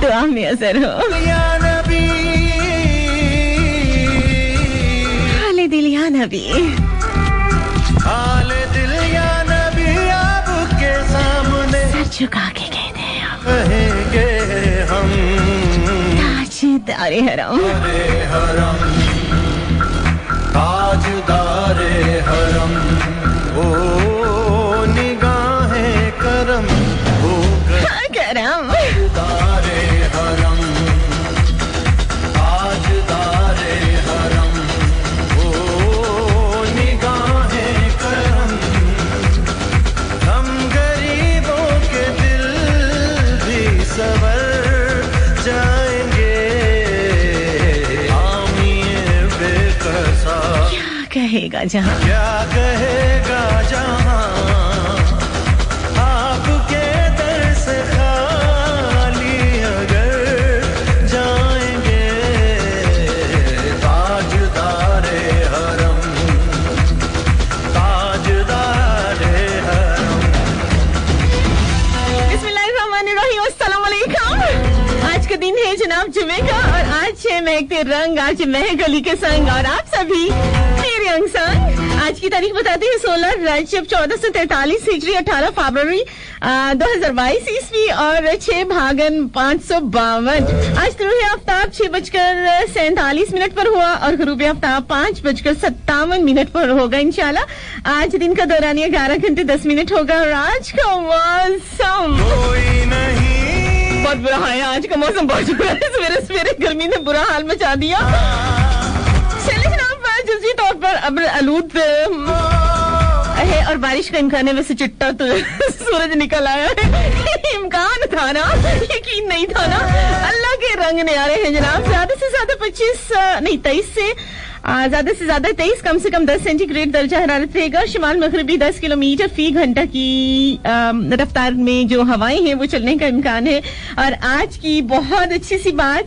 दुआ में असर हो। हाले दिल या नबी, हाले दिल या नबी, आपके सामने सर झुका के कहते हैं कहेंगे हम, ताजदारे हरम, ताजदारे हरम, ओ निगाहें करम, ओ करम, ताजदारे हरम, ताजदारे हरम, ओ निगाहें करम, हम गरीबों के दिल भी सवर जाएंगे, आमिए बेकसा कहेगा जहां, क्या कहेगा जहां, आपके दर से खाली अगर जाएंगे, ताजदारे हरम, ताजदारे हरम। बिस्मिल्लाहिर्रहमानिर्रहीम, अस्सलाम वालेकुम। आज का दिन है जनाब जुमे का और आज है महकते रंग, आज महक अली के संग और आप सभी मेरे अंग संग। आज की तारीख बताती है 16 रजब 1443 हिजरी, 18 फरवरी 2022 ईस्वी और 6 भागन 552। आज तुरुह आफ्ताब 6:47 पर हुआ और ग़ुरूब आफ्ताब 5:57 पर होगा इंशाल्लाह। आज दिन का दौरानिया 11 घंटे 10 मिनट होगा और आज का मौसम कोई नहीं बहुत बुरा है। आज का मौसम बहुत बुरा है, सवेरे सवेरे गर्मी ने बुरा हाल मचा दिया। चलिए जनाब, जुज़ी तौर पर अब आलूद है और बारिश का इम्कान है। वैसे चिट्टा तो सूरज निकल आया है, इम्कान था ना, यकीन नहीं था ना। अल्लाह के रंग न्यारे हैं जनाब। ज्यादा से ज्यादा 23 से ज्यादा से ज्यादा 23, कम से कम 10 सेंटीग्रेड दर्जा हरारत रहेगा। शिमाल मगरबी 10 किलोमीटर फी घंटा की रफ्तार में जो हवाएं हैं वो चलने का इम्कान है। और आज की बहुत अच्छी सी बात,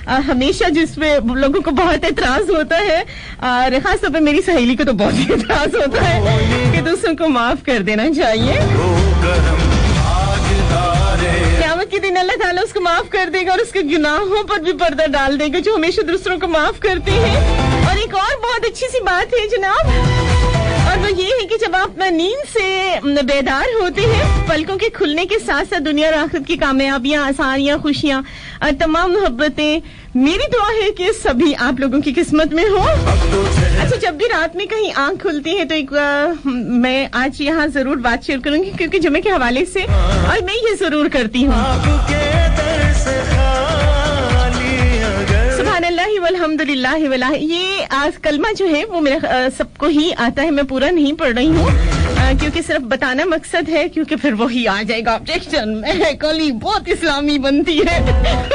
हमेशा जिसमें लोगों को बहुत एतराज होता है और खासतौर पर मेरी सहेली को तो बहुत ही एतराज होता है कि दूसरों को माफ कर देना चाहिए। क़यामत के दिन अल्लाह ताला उसको माफ कर देगा और उसके गुनाहों पर भी पर्दा डाल देगा जो हमेशा दूसरों को माफ करते हैं। और एक और बहुत अच्छी सी बात है जनाब, और वो ये है कि जब आप नींद से बेदार होते हैं, पलकों के खुलने के साथ साथ दुनिया और आखिरत की कामयाबियां, आसानियां, खुशियां और तमाम मोहब्बतें, मेरी दुआ है कि सभी आप लोगों की किस्मत में हो। अच्छा, जब भी रात में कहीं आंख खुलती है तो एक मैं आज यहाँ जरूर बात शेयर करूंगी क्योंकि जुमे के हवाले से, और मैं ये जरूर करती हूँ। सुभानअल्लाह वल्हम्दुलिल्लाह वला, ये आज कलमा जो है वो मेरा सबको ही आता है, मैं पूरा नहीं पढ़ रही हूँ क्योंकि सिर्फ बताना मकसद है, क्योंकि फिर वही आ जाएगा ऑब्जेक्शन में, कली बहुत इस्लामी बनती है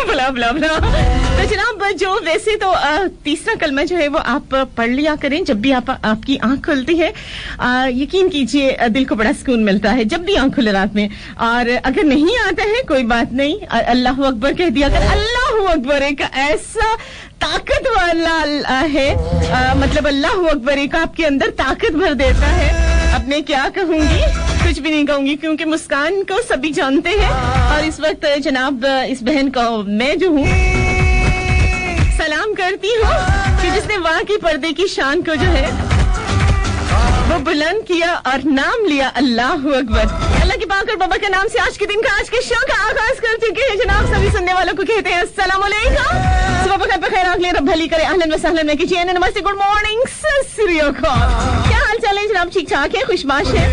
बला बला बला। तो जनाब, जो वैसे तो तीसरा कलमा जो है वो आप पढ़ लिया करें जब भी आपकी आंख खुलती है। यकीन कीजिए दिल को बड़ा सुकून मिलता है जब भी आंख खुले रात में। और अगर नहीं आता है कोई बात नहीं, अल्लाह अकबर कह दिया कर। अल्लाह अकबर एक ऐसा ताकत वाला है, मतलब अल्लाह अकबर एक आपके अंदर ताकत भर देता है। अब मैं क्या कहूंगी, कुछ भी नहीं कहूंगी क्योंकि मुस्कान को सभी जानते हैं। और इस वक्त जनाब इस बहन को मैं जो हूँ सलाम करती हूँ कि जिसने वहाँ की पर्दे की शान को जो है वो बुलंद किया और नाम लिया अल्लाह अकबर। अल्लाह के पाक और बाबा के नाम से आज के दिन का, आज के शो का आगाज कर चुके हैं जनाब। सभी सुनने वालों को कहते हैं अस्सलाम वालेकुम, सुबह बखैर बखैर आंख ले, रब भली करे, अहलन व सहलन में कीजिए, नमस्ते, गुड मॉर्निंग, सत श्री अकाल। क्या हाल चाल है जनाब? ठीक ठाक है, खुशबाश है?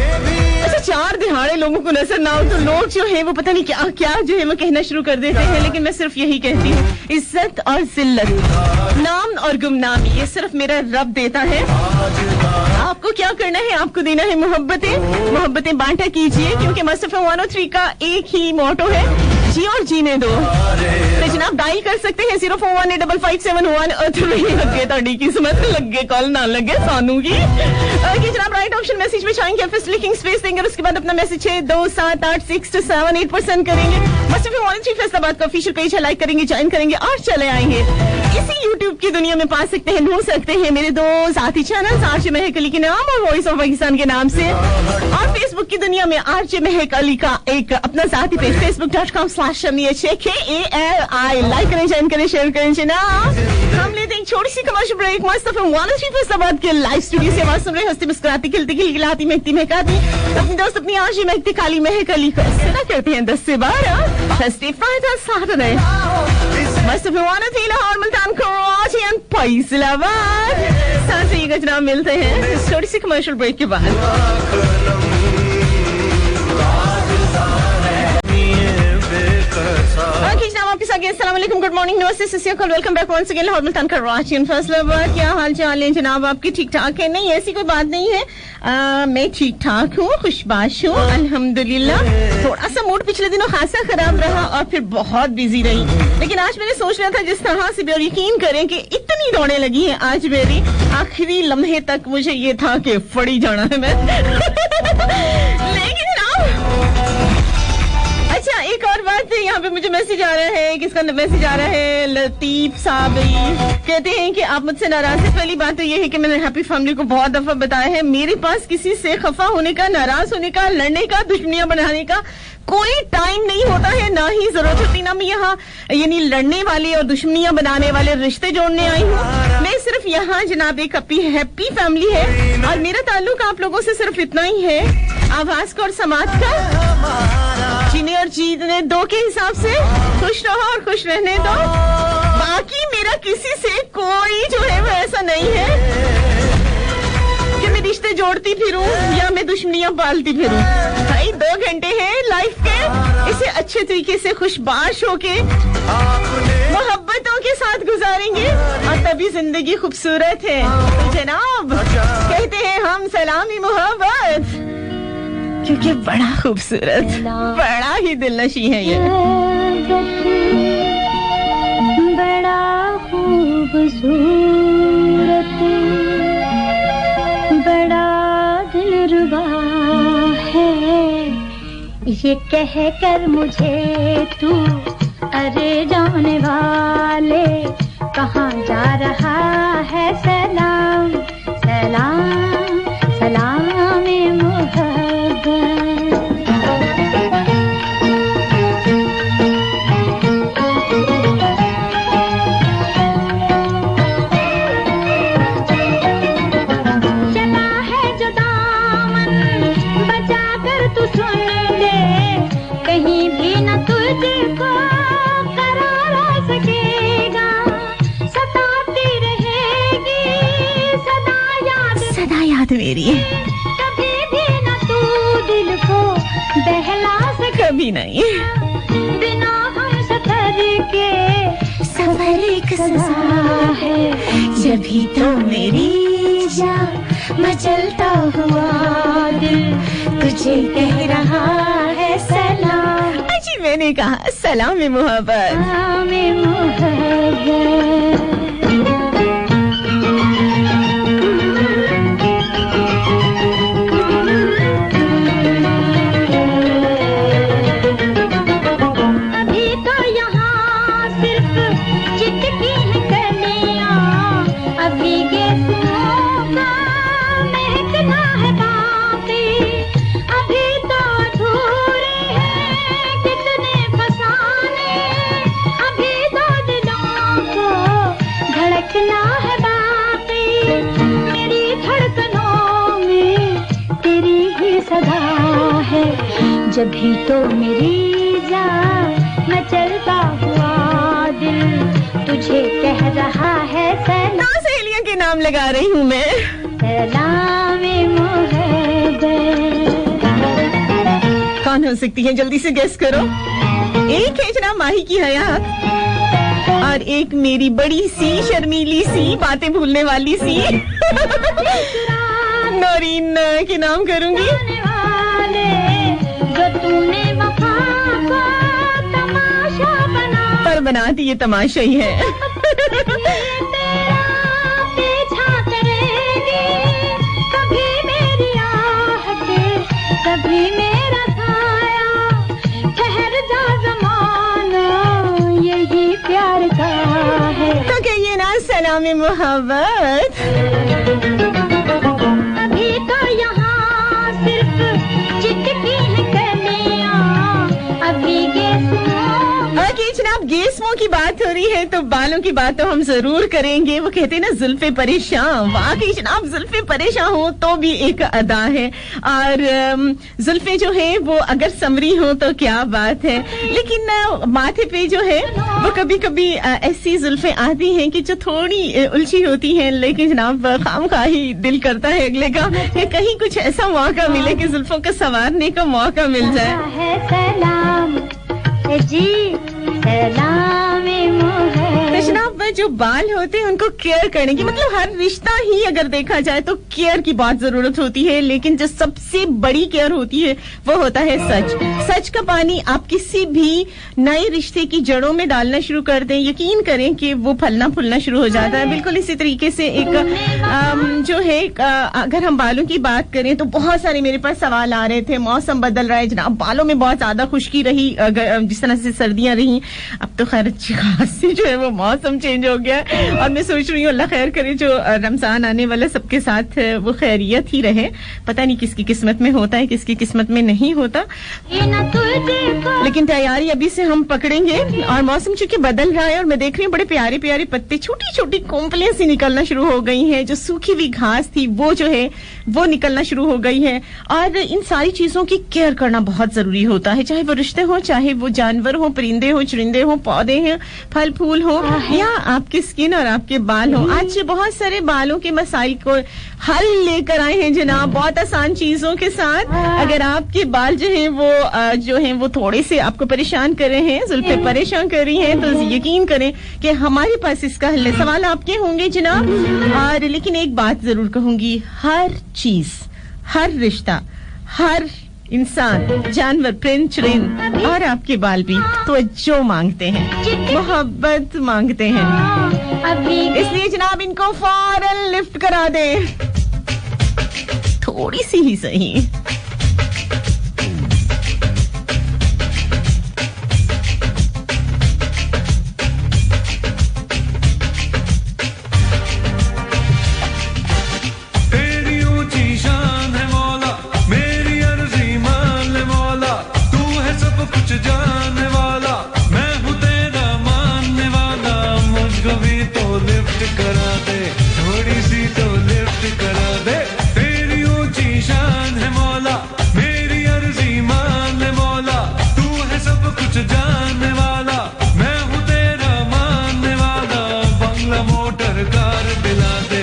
अच्छा, 4 दिहाड़े लोगों को नजर ना हो तो लोग जो है वो पता नहीं क्या क्या जो है वो कहना शुरू कर देते हैं, लेकिन मैं सिर्फ यही कहती हूँ, इज्जत और जिल्लत, नाम और गुमनामी, ये सिर्फ मेरा रब देता है। आपको क्या करना है? आपको देना है मोहब्बतें। मोहब्बतें बांटा कीजिए क्योंकि मुस्तफा 103 का एक ही मोटो है, जी और जीने दो। तो जनाब डायल कर सकते हैं 04185571 लगे ताड़ी किस्मत, लगे कॉल ना लगे सानू की। जनाब राइट ऑप्शन मैसेज में जाएंगे, फिर लिखिंग स्पेस देंगे, उसके बाद अपना मैसेज 62786278 करेंगे। मुस्तफा 103 फैसलाबाद का ऑफिशियल पेज है, लाइक करेंगे, ज्वाइन करेंगे और चले आएंगे। इसी YouTube की दुनिया में पा सकते हैं, ढूंढ सकते हैं मेरे दो साथी चैनल आरजे महक अली के नाम और वॉइस ऑफ पाकिस्तान के नाम से, और फेसबुक की दुनिया में आरजे महक अली का एक अपना साथी पेज facebook.com/ALI लाइक करें, ज्वाइन करें, शेयर करें। जनाब हम लेते हैं छोटी सी कमर्शियल ब्रेक। मस्त एफएम 103 फैसलाबाद के लाइव स्टूडियो से आवाज सुन रहे, हंसती मुस्कुराती खिलती खिलखिलाती महकती महकाती अपनी दोस्त अपनी आरजे महकती खाली महक अली को सुना करते हैं 10 से 12 थर्सडे फ्राइडे सैटरडे। मस्त एफएम 103 लाहौर मुल्तान कराची एंड फैसलाबाद। साथ ही गजरा मिलते हैं छोटी सी कमर्शियल ब्रेक के बाद। गुड मॉर्निंग, नमस्ते, सस्याकाल, welcome back once again Lahore Multan Karachi and Faisalabad. क्या हाल चाल है जनाब आपकी? ठीक ठाक है? नहीं ऐसी कोई बात नहीं है, मैं ठीक ठाक हूँ, खुशबाश हूँ अल्हम्दुलिल्लाह। थोड़ा सा मूड पिछले दिनों खासा खराब रहा और फिर बहुत बिजी रही, लेकिन आज मैंने सोच लिया था जिस तरह से भी, और यकीन करें कि इतनी दौड़े लगी हैं आज मेरी, आखिरी लम्हे तक मुझे ये था कि फड़ी जाना है मैं लेकिन अच्छा एक और बात है, यहाँ पे मुझे मैसेज आ रहा है, किसका मैसेज आ रहा है? लतीफ साहब कहते हैं कि आप मुझसे नाराज हैं। पहली बात तो ये है कि मैंने हैप्पी फैमिली को बहुत दफा बताया है, मेरे पास किसी से खफा होने का, नाराज होने का, लड़ने का, दुश्मनियां बनाने का कोई टाइम नहीं होता है, ना ही जरूरत होती, ना मैं यहाँ यानी लड़ने वाले और दुश्मनियां बनाने वाले रिश्ते जोड़ने आई हूँ। मैं सिर्फ यहाँ जनाब एक हैप्पी फैमिली है और मेरा ताल्लुक आप लोगों से सिर्फ इतना ही है, आवाज का और समाज का, जीने और जीतने दो के हिसाब से खुश रहो और खुश रहने दो। बाकी मेरा किसी से कोई जो है वो ऐसा नहीं है कि मैं रिश्ते जोड़ती फिरूं या मैं दुश्मनियां पालती फिरूं। भाई 2 घंटे हैं लाइफ के, इसे अच्छे तरीके से खुशबाश होके मोहब्बतों के साथ गुजारेंगे और तभी जिंदगी खूबसूरत है। तो जनाब कहते हैं हम सलामी मोहब्बत, क्योंकि बड़ा खूबसूरत, बड़ा ही दिलनशी है ये, बड़ा खूबसूरत, बड़ा दिलरुबा है, ये कह कर मुझे तू अरे जाने वाले कहाँ जा रहा है, सलाम सलाम सलाम मोहब्बत। मेरी कभी भी न तू दिल को बहला सके, कभी नहीं, बिना हम सफर के सफर एक सजा है, जभी तो मेरी जान मचलता हुआ दिल तुझे कह रहा है सलाम। अजी मैंने कहा सलाम मोहब्बत, सलाम मोहब्बत। जभी तो मेरी जान मचलता हुआ दिल तुझे कह रहा है सलाम। 9 सहेलियों के नाम लगा रही हूँ मैं, सलाम मोहब्बत। कौन हो सकती है जल्दी से गेस करो। एक है जनाब माही की हयात और एक मेरी बड़ी सी शर्मीली सी बातें भूलने वाली सी नौरीन के नाम करूंगी। जो तूने वफा को तमाशा बना, पर बनाती ये तमाशा ही है। तेरा पीछा करेगी, कभी मेरी आहट, कभी मेरा साया, ठहर जा ज़माना, यही प्यार का है। तो कहिए ना सलाम मोहब्बत। अभी तो यहाँ सिर्फ चिटकी है कलियां, अभी ओके जनाब, गेस्मों की बात हो रही है तो बालों की बात तो हम जरूर करेंगे। वो कहते हैं ना जुल्फे परेशान, वाकई जनाब जुल्फे परेशान हो तो भी एक अदा है, और जुल्फे जो है वो अगर समरी हो तो क्या बात है। लेकिन माथे पे जो है वो कभी कभी ऐसी जुल्फे आती हैं कि जो थोड़ी उलझी होती हैं, लेकिन जनाब खामखाही दिल करता है अगले का कि कहीं कुछ ऐसा मौका मिले कि जुल्फों को संवारने का मौका मिल जाए। है सलाम जी, सलाम तो जनाब जो बाल होते हैं उनको केयर करने की, मतलब हर रिश्ता ही अगर देखा जाए तो केयर की बहुत जरूरत होती है, लेकिन जो सबसे बड़ी केयर होती है वो होता है सच। सच का पानी आप किसी भी नए रिश्ते की जड़ों में डालना शुरू कर दें, यकीन करें कि वो फलना फूलना शुरू हो जाता है। बिल्कुल इसी तरीके से एक जो है अगर हम बालों की बात करें तो बहुत सारे मेरे पास सवाल आ रहे थे। मौसम बदल रहा है जनाब, बालों में बहुत ज्यादा खुश्की रही, जिस तरह से सर्दियां रही, अब तो खैर अच्छी खासी जो है वो मौसम चेंज हो गया है, और मैं सोच रही हूँ अल्लाह खैर करे जो रमजान आने वाला सबके साथ वो खैरियत ही रहे। पता नहीं किसकी किस्मत में होता है, किसकी किस्मत में नहीं होता, लेकिन तैयारी अभी से हम पकड़ेंगे। और मौसम चूंकि बदल रहा है और मैं देख रही हूँ बड़े प्यारे प्यारे पत्ते, छोटी छोटी कोंपलें सी निकलना शुरू हो गई हैं, जो सूखी हुई घास थी वो जो है वो निकलना शुरू हो गई है। और इन सारी चीजों की केयर करना बहुत जरूरी होता है, चाहे वो रिश्ते हो, चाहे वो जानवर हो, परिंदे हो, चुरिंदे हो, पौधे हैं, फल फूल हो, या आपकी स्किन और आपके बाल हो। आज बहुत सारे बालों के मसाइल को हल लेकर आए हैं जनाब, बहुत आसान चीजों के साथ। अगर आपके बाल जो हैं वो थोड़े से आपको परेशान कर रहे हैं, जुल्फे परेशान कर रही हैं, तो यकीन करें कि हमारे पास इसका हल है। सवाल आपके होंगे जनाब, और लेकिन एक बात जरूर कहूंगी, हर चीज, हर रिश्ता, हर इंसान, जानवर, प्रिंस, चुरिंद और आपके बाल भी तवज्जो मांगते हैं, मोहब्बत मांगते हैं। इसलिए जनाब इनको फौरन लिफ्ट करा दे, थोड़ी सी ही सही। जाने वाला मैं हूँ तेरा मानने वाला, मुझको भी तो लिफ्ट करा दे, थोड़ी सी तो लिफ्ट करा दे। तेरी ऊंची शान है मौला, मेरी अर्जी मान ले मौला, तू है सब कुछ जानने वाला, मैं हूँ तेरा मानने वाला। बंगला मोटर कार दिला दे,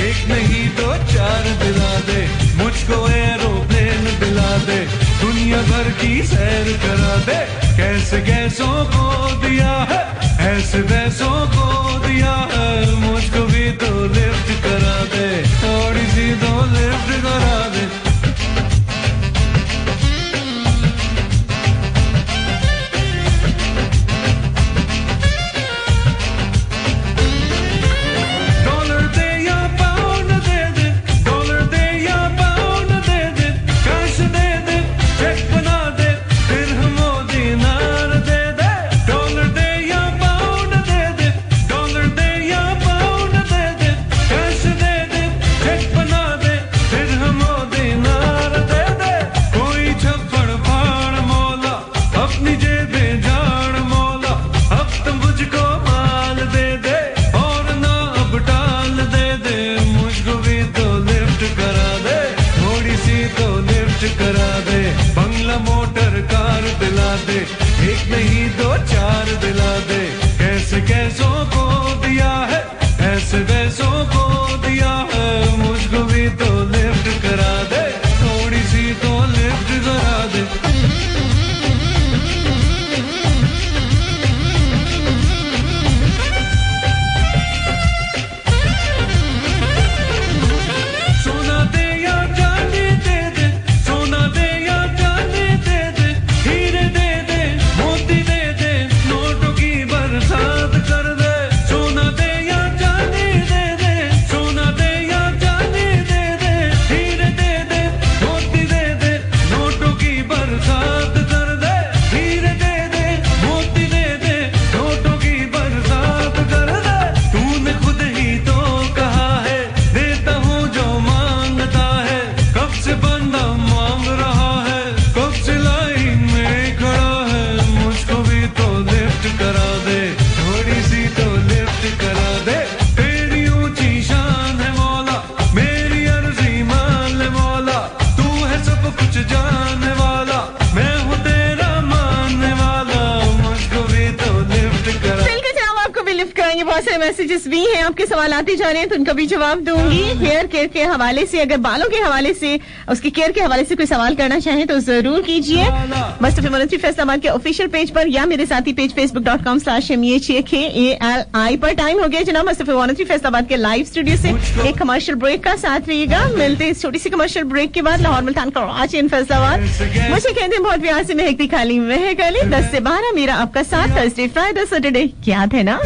एक नहीं तो चार दिला दे, मुझको एरोप्लेन दिला दे, दुनिया भर की सैर करा दे। कैसे कैसों को दिया है, ऐसे वैसों को दिया है, मुझको भी तो लिफ्ट करा दे, थोड़ी सी तो लिफ्ट करा दे। डॉलर दे या पाउंड दे दे, डॉलर दे या पाउंड दे दे, कैश दे दे, चेक बना दे, दिरहमो दिनार दे दे। डॉलर दे या पाउंड दे दे, डॉलर दे या पाउंड दे दे, कैश दे दे, चेक बना दे, दिरहमो दिनार दे दे। कोई छप्पड़ फाड़ मौला, अपनी जेबें झाड़ मौला, अब तो मुझको माल दे दे, और ना अब टाल दे दे, मुझको भी तो लिफ्ट करा दे, थोड़ी सी तो लिफ्ट करा दे। बंगला मोटर कार दिला दे, एक नहीं दो चार दिला दे, कैसे कैसों को दिया है, ऐसे वैसों को दिया है, मुझको भी तो लिफ्ट करा दे, थोड़ी सी तो लिफ्ट करा दे। सोना दे या चांदी दे दे, सोना दे या चांदी दे दे, हीरे दे दे, मोती दे दे, नोटों की बरसात कर दे। लिफ्ट कराएंगे. बहुत सारे मैसेजेस भी हैं, आपके सवाल आते जा रहे हैं तो उनका भी जवाब दूंगी. हेयर केयर के हवाले से, अगर बालों के हवाले से, उसकी केयर के हवाले से कोई सवाल करना चाहें तो जरूर कीजिए. मुस्तफा मोनेटरी फैसलाबाद के ऑफिशियल पेज पर या मेरे साथी पेज facebook.com/MEHAKALI पर. टाइम हो गया जनाब मुस्तफा मोनेटरी फैसलाबाद के लाइव स्टूडियो से. एक कमर्शियल ब्रेक का साथ रहिएगा. मिलते हैं इस छोटी सी कमर्शियल ब्रेक के बाद. लाहौर, मुल्तान, कराची एंड फैसलाबाद. मुझे कहते हैं बहुत प्यार से महकती खाली महकली. 10 से 12 मेरा आपका साथ. थर्सडे, फ्राइडे, सैटरडे याद है ना.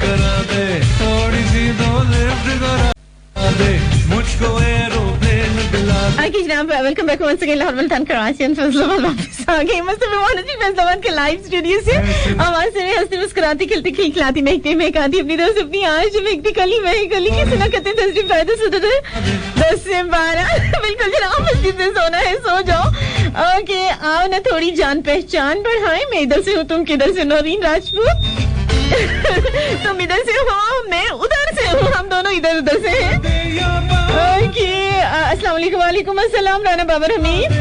करा दे थोड़ी सी दो लिफ्ट करा दे मुझको एरोप्लेन दिला दे. आगे जनाब welcome back once again. Lahore, Multan, Karachi and Faisalabad वापस आ गए मुस्तफा मोनेटरी फैसलाबाद के लाइव स्टूडियो से. आवाज से हंसती मुस्कुराती खिलती खिलखिलाती महकती महकाती अपनी दोस्त अपनी आज महकती कली महकली की सुना करते हैं. थर्सडे, फ्राइडे, सैटरडे 10 से 12. बिल्कुल जनाब जिससे सोना है सो जाओ. ओके आओ ना थोड़ी जान पहचान बढ़ाएं. मैं इधर से हूँ, तुम किधर से. नौरीन राजपूत. तुम इधर से हो, मैं उधर से हूँ, हम दोनों इधर उधर से हैं. ओके अस्सलाम वालेकुम. वालेकुम अस्सलाम. राना बाबर हमीद.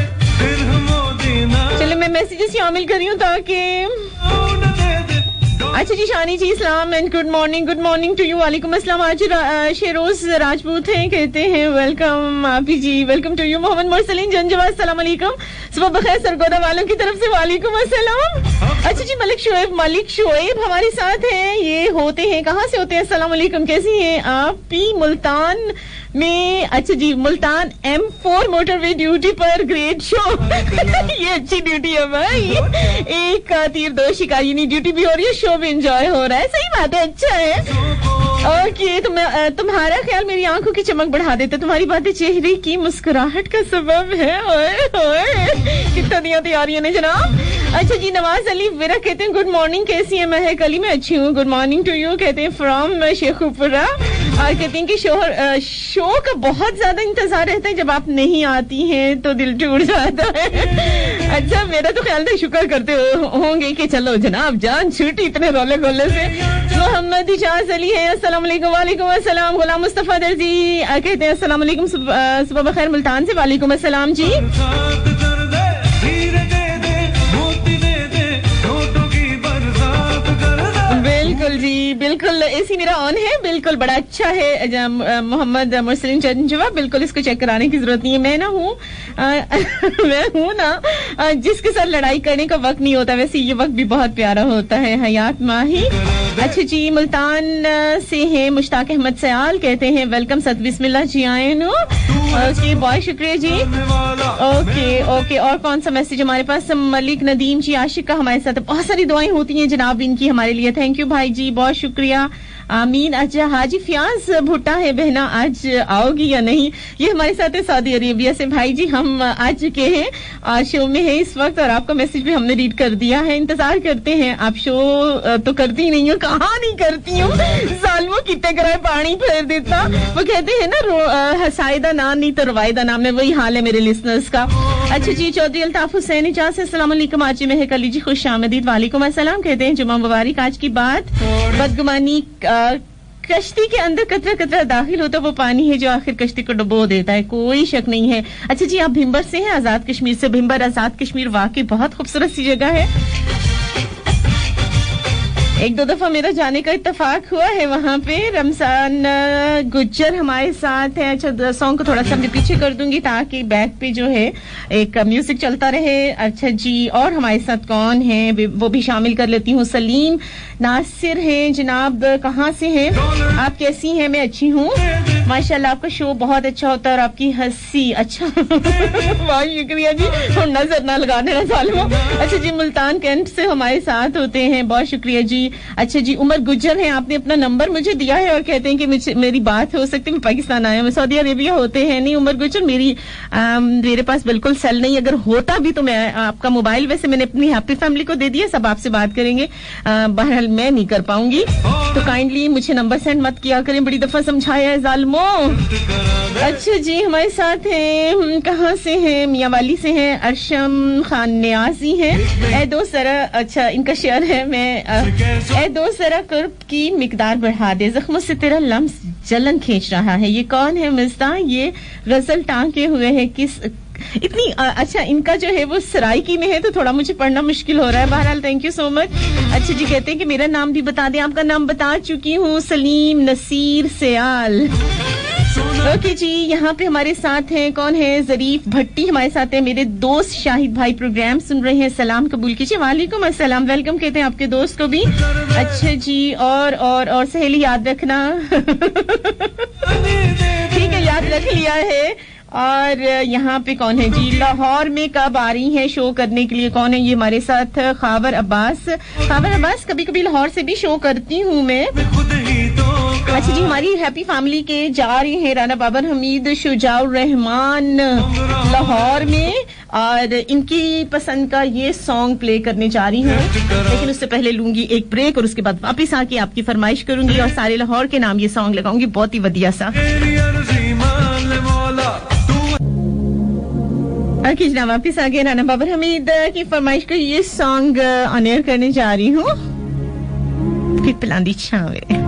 चलो मैं मैसेजेस शामिल कर रही हूँ ताकि. अच्छा जी शानी जी इस्लाम and good morning to you. वालेकुम अस्सलाम. आज शेरोज राजपूत हैं, कहते हैं वेलकम आपी जी. Welcome to you. Mohammad Mursaleen Janjua अस्सलाम वालेकुम. सुबह बखैर सरगोदा वालों की तरफ से वालेकुम अस्सलाम. अच्छा जी मलिक शोएब हमारे साथ हैं. ये होते हैं कहाँ से होते हैं. अस्सलाम वालेकुम. कैसी हैं आप. पी मुल्तान में. अच्छा जी मुल्तान M4 मोटरवे ड्यूटी पर. Great show. ये अच्छी ड्यूटी है भाई. एक का तीर दो शिकार, यानी ड्यूटी भी हो रही है, शो भी एंजॉय हो रहा है. सही बात है, अच्छा है. ओके तुम्हारा ख्याल मेरी आंखों की चमक बढ़ा देता. तुम्हारी बातें चेहरे की मुस्कुराहट का सबब है. ओए ओए कितना दिया तैयारियां ने जनाब. अच्छा जी नवाज अली विरा कहते हैं गुड मॉर्निंग. कैसी है महक अली. मैं अच्छी हूँ. Good morning to you. कहते हैं फ्रॉम शेखुपुरा. और कहते हैं कि शो का बहुत ज्यादा इंतजार रहता है. जब आप नहीं आती हैं तो दिल टूट जाता है. अच्छा मेरा तो ख्याल था शुक्र करते होंगे कि चलो जनाब जान छूटी इतने रोले गोले से. मोहम्मद इजाज अली है. अस्सलाम वालेकुम. वालेकुम अस्सलाम. गुलाम मुस्तफा दर्जी कहते हैं अस्सलाम वालेकुम. सुबह बखैर मुल्तान से. वालेकुम अस्सलाम जी. बिल्कुल जी बिल्कुल. एसी मेरा ऑन है. बिल्कुल बड़ा अच्छा है. मोहम्मद मुरसलीन जंजवा. बिल्कुल इसको चेक कराने की जरूरत नहीं है. मैं हूँ ना जिसके साथ लड़ाई करने का वक्त नहीं होता. वैसे ये वक्त भी बहुत प्यारा होता है. हयात माही. अच्छा जी मुल्तान से हैं मुश्ताक अहमद सयाल. कहते हैं वेलकम सत बिस्मिल्लाह जी आए नो. ओके बहुत शुक्रिया जी. ओके और कौन सा मैसेज हमारे पास. मलिक नदीम जी आशिक का हमारे साथ बहुत सारी दुआएं होती हैं जनाब इनकी हमारे लिए. थैंक यू भाई जी बहुत शुक्रिया. आमीन. अच्छा हाजी फियाज भुट्टा है बहना. आज आओगी या नहीं. ये हमारे साथ है सऊदी अरेबिया से. भाई जी हम आ चुके हैं और शो में है इस वक्त और आपका मैसेज भी हमने रीड कर दिया है. इंतजार करते हैं. आप शो तो करती नहीं हो. कहाँ नहीं करती हूँ. सालमो कितने कराए पानी फेर देता. वो कहते हैं ना हसाइदा नाम नहीं तो रवायदा नाम है. वही हाल है मेरे लिसनर्स का. अच्छा जी चौधरी अल्ताफ हुसैन इजाज से अस्सलाम वालेकुम. आज महक अली जी खुश आमदीद. वालेकुम अस्सलाम. कहते हैं जुमा मुबारक. आज की बात बदगुमानी कश्ती के अंदर कतरा कतरा दाखिल होता वो पानी है जो आखिर कश्ती को डुबो देता है. कोई शक नहीं है. अच्छा जी आप भिम्बर से हैं. आजाद कश्मीर से. भिम्बर आजाद कश्मीर वाकई बहुत खूबसूरत सी जगह है. एक दो दफा मेरा जाने का इत्तेफाक हुआ है वहाँ पे. रमजान गुज्जर हमारे साथ है. अच्छा सॉन्ग को थोड़ा सा मैं पीछे कर दूंगी ताकि बैक पे जो है एक म्यूजिक चलता रहे. अच्छा जी और हमारे साथ कौन है वो भी शामिल कर लेती हूँ. सलीम नासिर हैं जनाब. कहाँ से हैं आप. कैसी हैं. मैं अच्छी हूँ माशाल्लाह. आपका शो बहुत अच्छा होता है और आपकी हंसी. अच्छा बहुत शुक्रिया जी. नजर ना लगा देना सालों. अच्छा जी मुल्तान कैंट से हमारे साथ होते हैं. बहुत शुक्रिया जी. अच्छा जी उमर गुज्जर हैं. आपने अपना नंबर मुझे दिया है और कहते हैं कि मेरी बात हो सकती है. मैं पाकिस्तान आया हूँ. सऊदी अरेबिया होते हैं. नहीं उमर गुज्जर मेरे पास बिल्कुल सेल नहीं. अगर होता भी तो मैं आपका मोबाइल वैसे मैंने अपनी हैप्पी फैमिली को दे दिया. सब आपसे बात करेंगे. बहरहाल मैं नहीं कर पाऊंगी तो काइंडली मुझे नंबर सेंड मत किया करें. बड़ी दफा समझाया है जालमो. अच्छा जी हमारे साथ हैं. कहाँ से हैं. मियावाली से हैं. अरशम खान न्याजी हैं. ए दोस्त जरा. अच्छा इनका शेयर है. मैं ए दोस्त जरा कुर्ब की मिकदार बढ़ा दे. जख्मों से तेरा लम्स जलन खींच रहा है. ये कौन है मिस्ता. ये गजल टांके हुए है. किस इतनी अच्छा, इनका जो है वो सराइकी में है तो थोड़ा मुझे पढ़ना मुश्किल हो रहा है। बहरहाल थैंक यू सो मच। अच्छा जी, कहते हैं कि मेरा नाम भी बता दें। आपका नाम बता चुकी हूँ, सलीम नसीर सयाल। ओके जी, यहाँ पे हमारे साथ हैं, कौन है, जरीफ भट्टी हमारे साथ है। मेरे दोस्त शाहिद भाई प्रोग्राम सुन रहे हैं, सलाम कबूल कीजिए। वालेकुम अस्सलाम, वेलकम कहते हैं आपके दोस्त को भी। अच्छा जी, और सहेली याद रखना। ठीक है, याद रख लिया है। और यहाँ पे कौन है जी, लाहौर में कब आ रही हैं शो करने के लिए? कौन है ये हमारे साथ? खावर अब्बास। खावर अब्बास, कभी कभी लाहौर से भी शो करती हूँ मैं। अच्छा जी, हमारी हैप्पी फैमिली के जा रहे हैं राना बाबर हमीद शुजाउर रहमान लाहौर में, और इनकी पसंद का ये सॉन्ग प्ले करने जा रही हूँ। लेकिन उससे पहले लूंगी एक ब्रेक और उसके बाद वापस आके आपकी फरमाइश करूंगी और सारे लाहौर के नाम ये सॉन्ग लगाऊंगी, बहुत ही वधिया सा। ओके जनाब, वापस आगे राना बाबर हमीद की फरमाइश को ये सॉन्ग ऑन एयर करने जा रही हूँ। फिर पिलांदी छावे।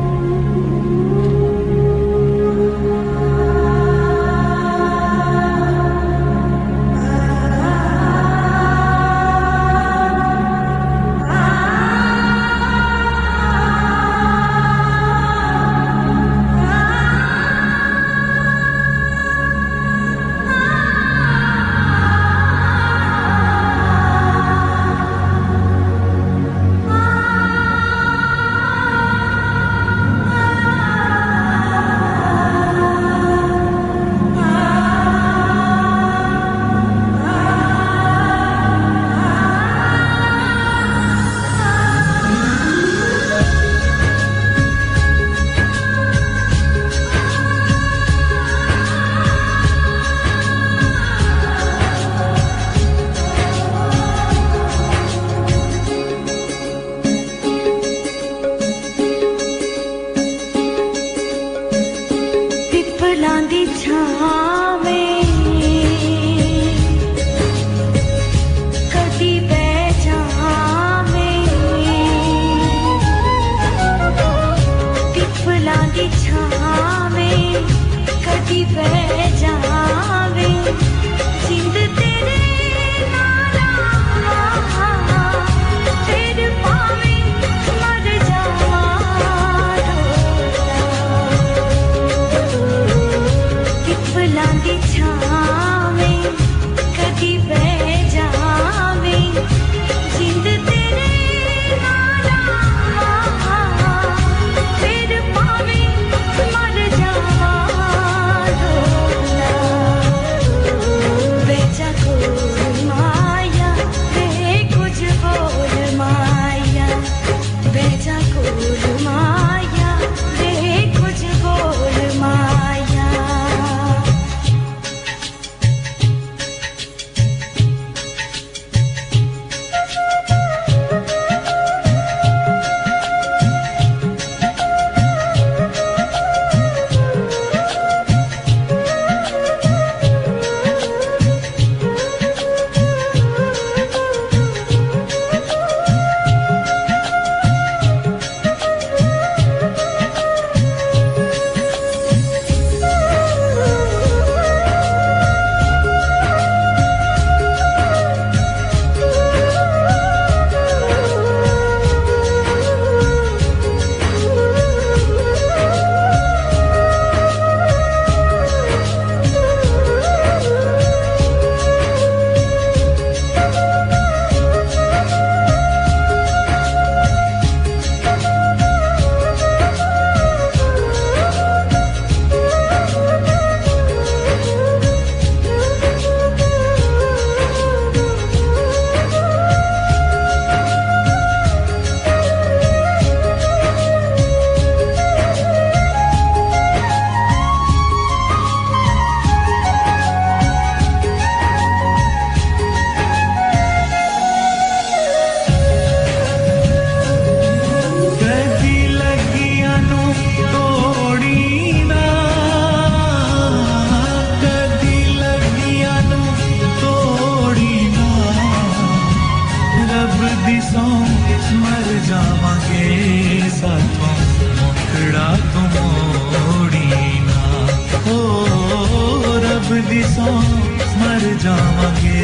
मर जावांगे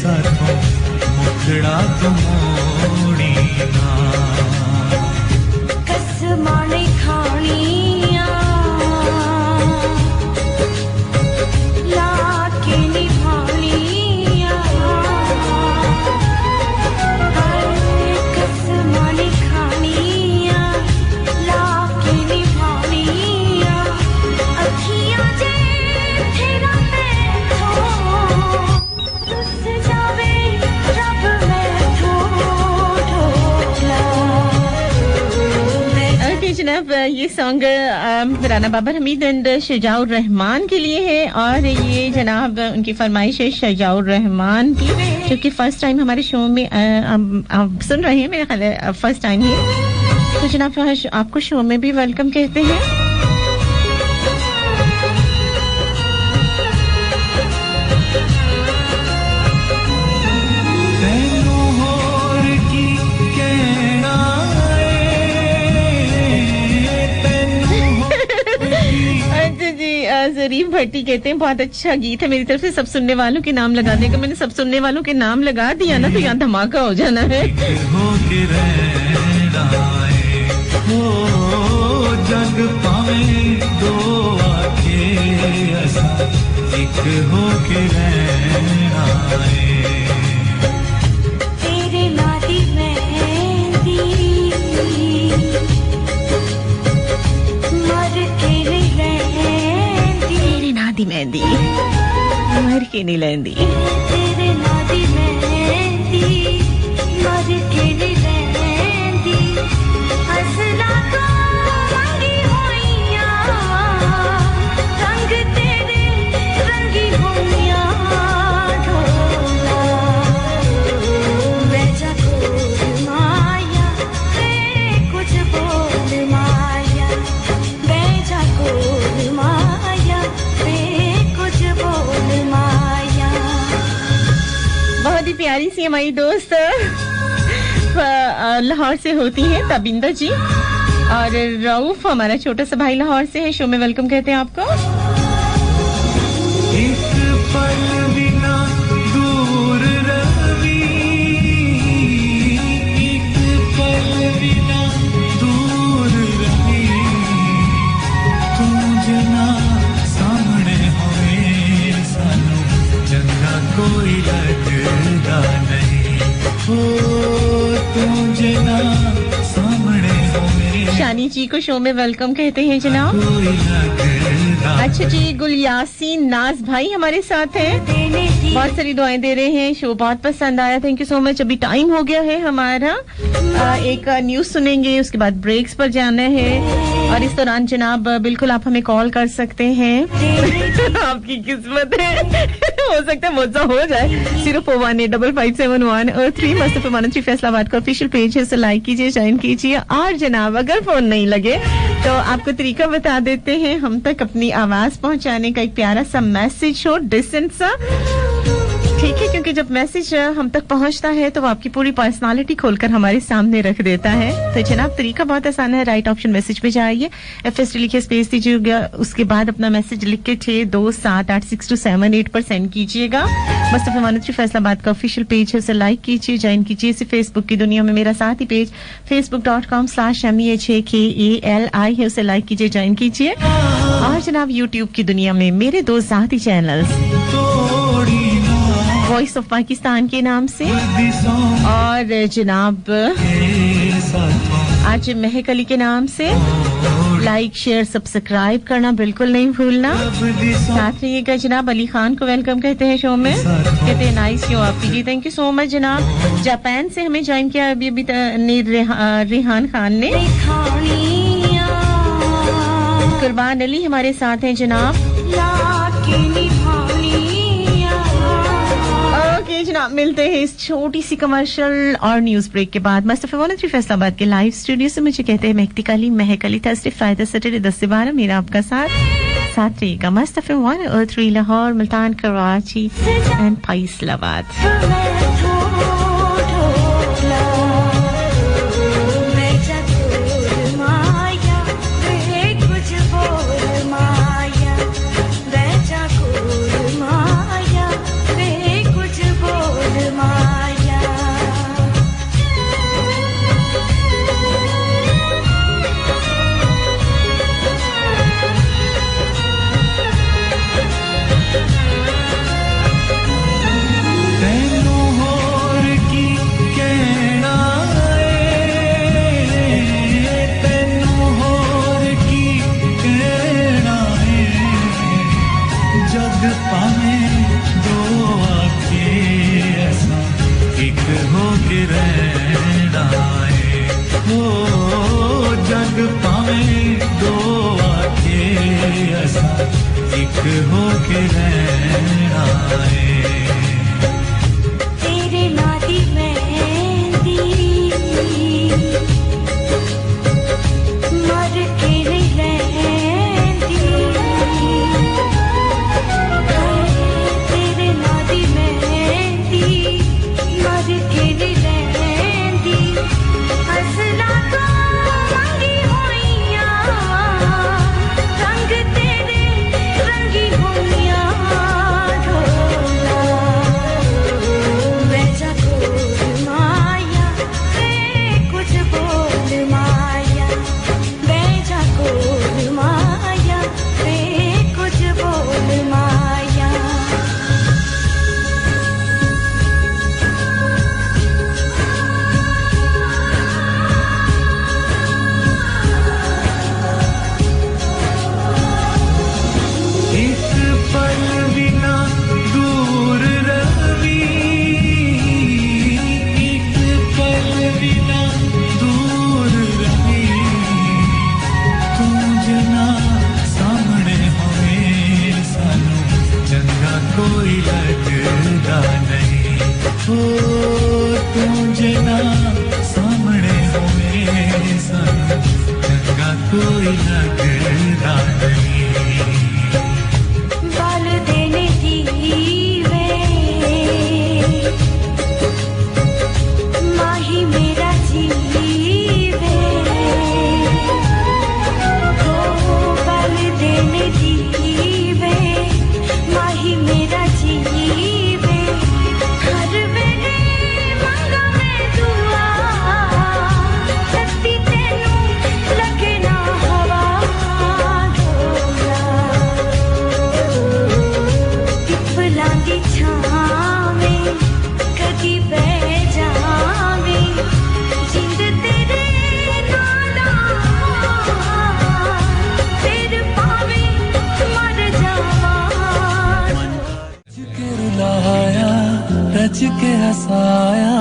साथों मुखड़ा तो मोड़ी ना कसमां नहीं खानियां लाके निभानियां कसमां नहीं खानियां लाके निभानियां अखियां जे तेरा मैथों तुस जावे रब मैथों ढोला ओके जनाब, ये सॉन्ग राना बाबर हमीद एंड शजाउर रहमान के लिए है और ये जनाब उनकी फरमाइश है शजाउर रहमान की, जो कि फर्स्ट टाइम हमारे शो में आप सुन रहे हैं, मेरा ख्याल है फर्स्ट टाइम ही। तो जनाब आपको शो में भी वेलकम कहते हैं। तैनू होर की कहना अच्छा जी, जरीफ भट्टी कहते हैं बहुत अच्छा गीत है, मेरी तरफ से सब सुनने वालों के नाम लगा देगा। मैंने सब सुनने वालों के नाम लगा दिया ना, तो यहाँ धमाका हो जाना है। हो के रहना है हो जग पावे दो आखे असा एक हो के रहना है तेरे नादी मेहंदी मर के नहीं रहंदी तेरी नादी मेहंदी मर के नहीं लैंदी। तेरे नादी मेहंदी मर के नहीं रहंदी असला तो रंगी होइयां रंग तेरे रंगी होइयां ढोला बेजा कोल माया वे कुछ बोल माया बेजा कोल माया वे कुछ बोल माया। बहुत ही प्यारी सी हमारी दोस्त लाहौर से होती हैं तबिंदा जी, और रऊफ हमारा छोटा सा भाई लाहौर से है। शो में वेलकम कहते हैं आपको। एक पल बिना दूर रही एक पल बिना दूर रही तू जना सामने होए सानू चंगा कोई लगदा नहीं हो तू जना सामने होए शानी जी को शो में वेलकम कहते हैं जनाब। कोई लगदा अच्छा जी, गुलयासीन नाज भाई हमारे साथ हैं, बहुत सारी दुआएं दे रहे हैं। शो बहुत पसंद आया, थैंक यू सो मच। अभी टाइम हो गया है हमारा, एक न्यूज सुनेंगे, उसके बाद ब्रेक्स पर जाना है, और इस दौरान जनाब बिल्कुल आप हमें कॉल कर सकते हैं। आपकी किस्मत है हो सकता है मुझसे हो जाए। 04185571 और 3 मुस्तफा मानसी फैसलाबाद का ऑफिशियल पेज है, उसे लाइक कीजिए, ज्वाइन कीजिए। और जनाब अगर फोन नहीं लगे तो आपको तरीका बता देते हैं हम तक अपनी आवाज पहुंचाने का। एक प्यारा सा मैसेज हो, डिसेंट सा, ठीक है, क्योंकि जब मैसेज हम तक पहुंचता है तो वो आपकी पूरी पर्सनालिटी खोलकर हमारे सामने रख देता है। तो जनाब तरीका बहुत आसान है, राइट ऑप्शन मैसेज पे जाइए, FST लिखिए, स्पेस दीजिएगा, उसके बाद अपना मैसेज लिख के 62786278 पर सेंड कीजिएगा। मुस्तफा मानसी फैसलाबाद का ऑफिशियल पेज है, उसे लाइक कीजिए, ज्वाइन कीजिए। इसे फेसबुक की दुनिया में मेरा साथ ही पेज facebook.com/MEHAKALI है, उसे लाइक कीजिए, ज्वाइन कीजिए। और जनाब यूट्यूब की दुनिया में मेरे दो साथी चैनल्स तोड़ी ना वॉइस ऑफ पाकिस्तान के नाम से, दिसों और जनाब के साथों आज महक अली के नाम से। लाइक शेयर सब्सक्राइब करना बिल्कुल नहीं भूलना। अब दिसों साथ रहिएगा। जनाब अली खान को वेलकम कहते हैं शो में, कहते हैं नाइस शो आपकी जी, थैंक यू सो मच जनाब। जापान से हमें ज्वाइन किया अभी रेहान खान ने। कुर्बान अली हमारे साथ हैं जनाब। ओके जनाब, मिलते हैं इस छोटी सी कमर्शियल और न्यूज ब्रेक के बाद। मुस्तफा 103 फैसलाबाद के लाइव स्टूडियो से मुझे कहते हैं महक अली, महक अली, थर्सडे फ्राइडे सैटरडे 10 से 12 मेरा आपका साथ रहिएगा। मुस्तफा 103 लाहौर, मुल्तान, कराची एंड फैसलाबाद। इश्क हो के रहना है तेरे नादी मेहंदी मर के रहती तेरे नादी मेहंदी मर के रहती हसना तो मंगी होइया रंग तेरे रंगी होइया वैसा कोल माया वे कुछ बोल माया वैसा कोल माया वे कुछ बोल माया एक पल बिना दूर रही एक पल बिना दूर रही तू जना सामने होवे सानू चंगा कोई लगदा नहीं हो तू जना सामने होवे सानू चंगा कोई लगदा नहीं बाल देने दीवे माही मेरा जीवे ओ बाल देने दीवे माही मेरा जीवे हर वेले मंगा मैं दुआ सत्ती तेनू लगे ना हवा पिपलां दी छावें कदी बह जावें जिंद तेरे नाला फिर पावे मर जावां रच के रुलाया रच के हंसाया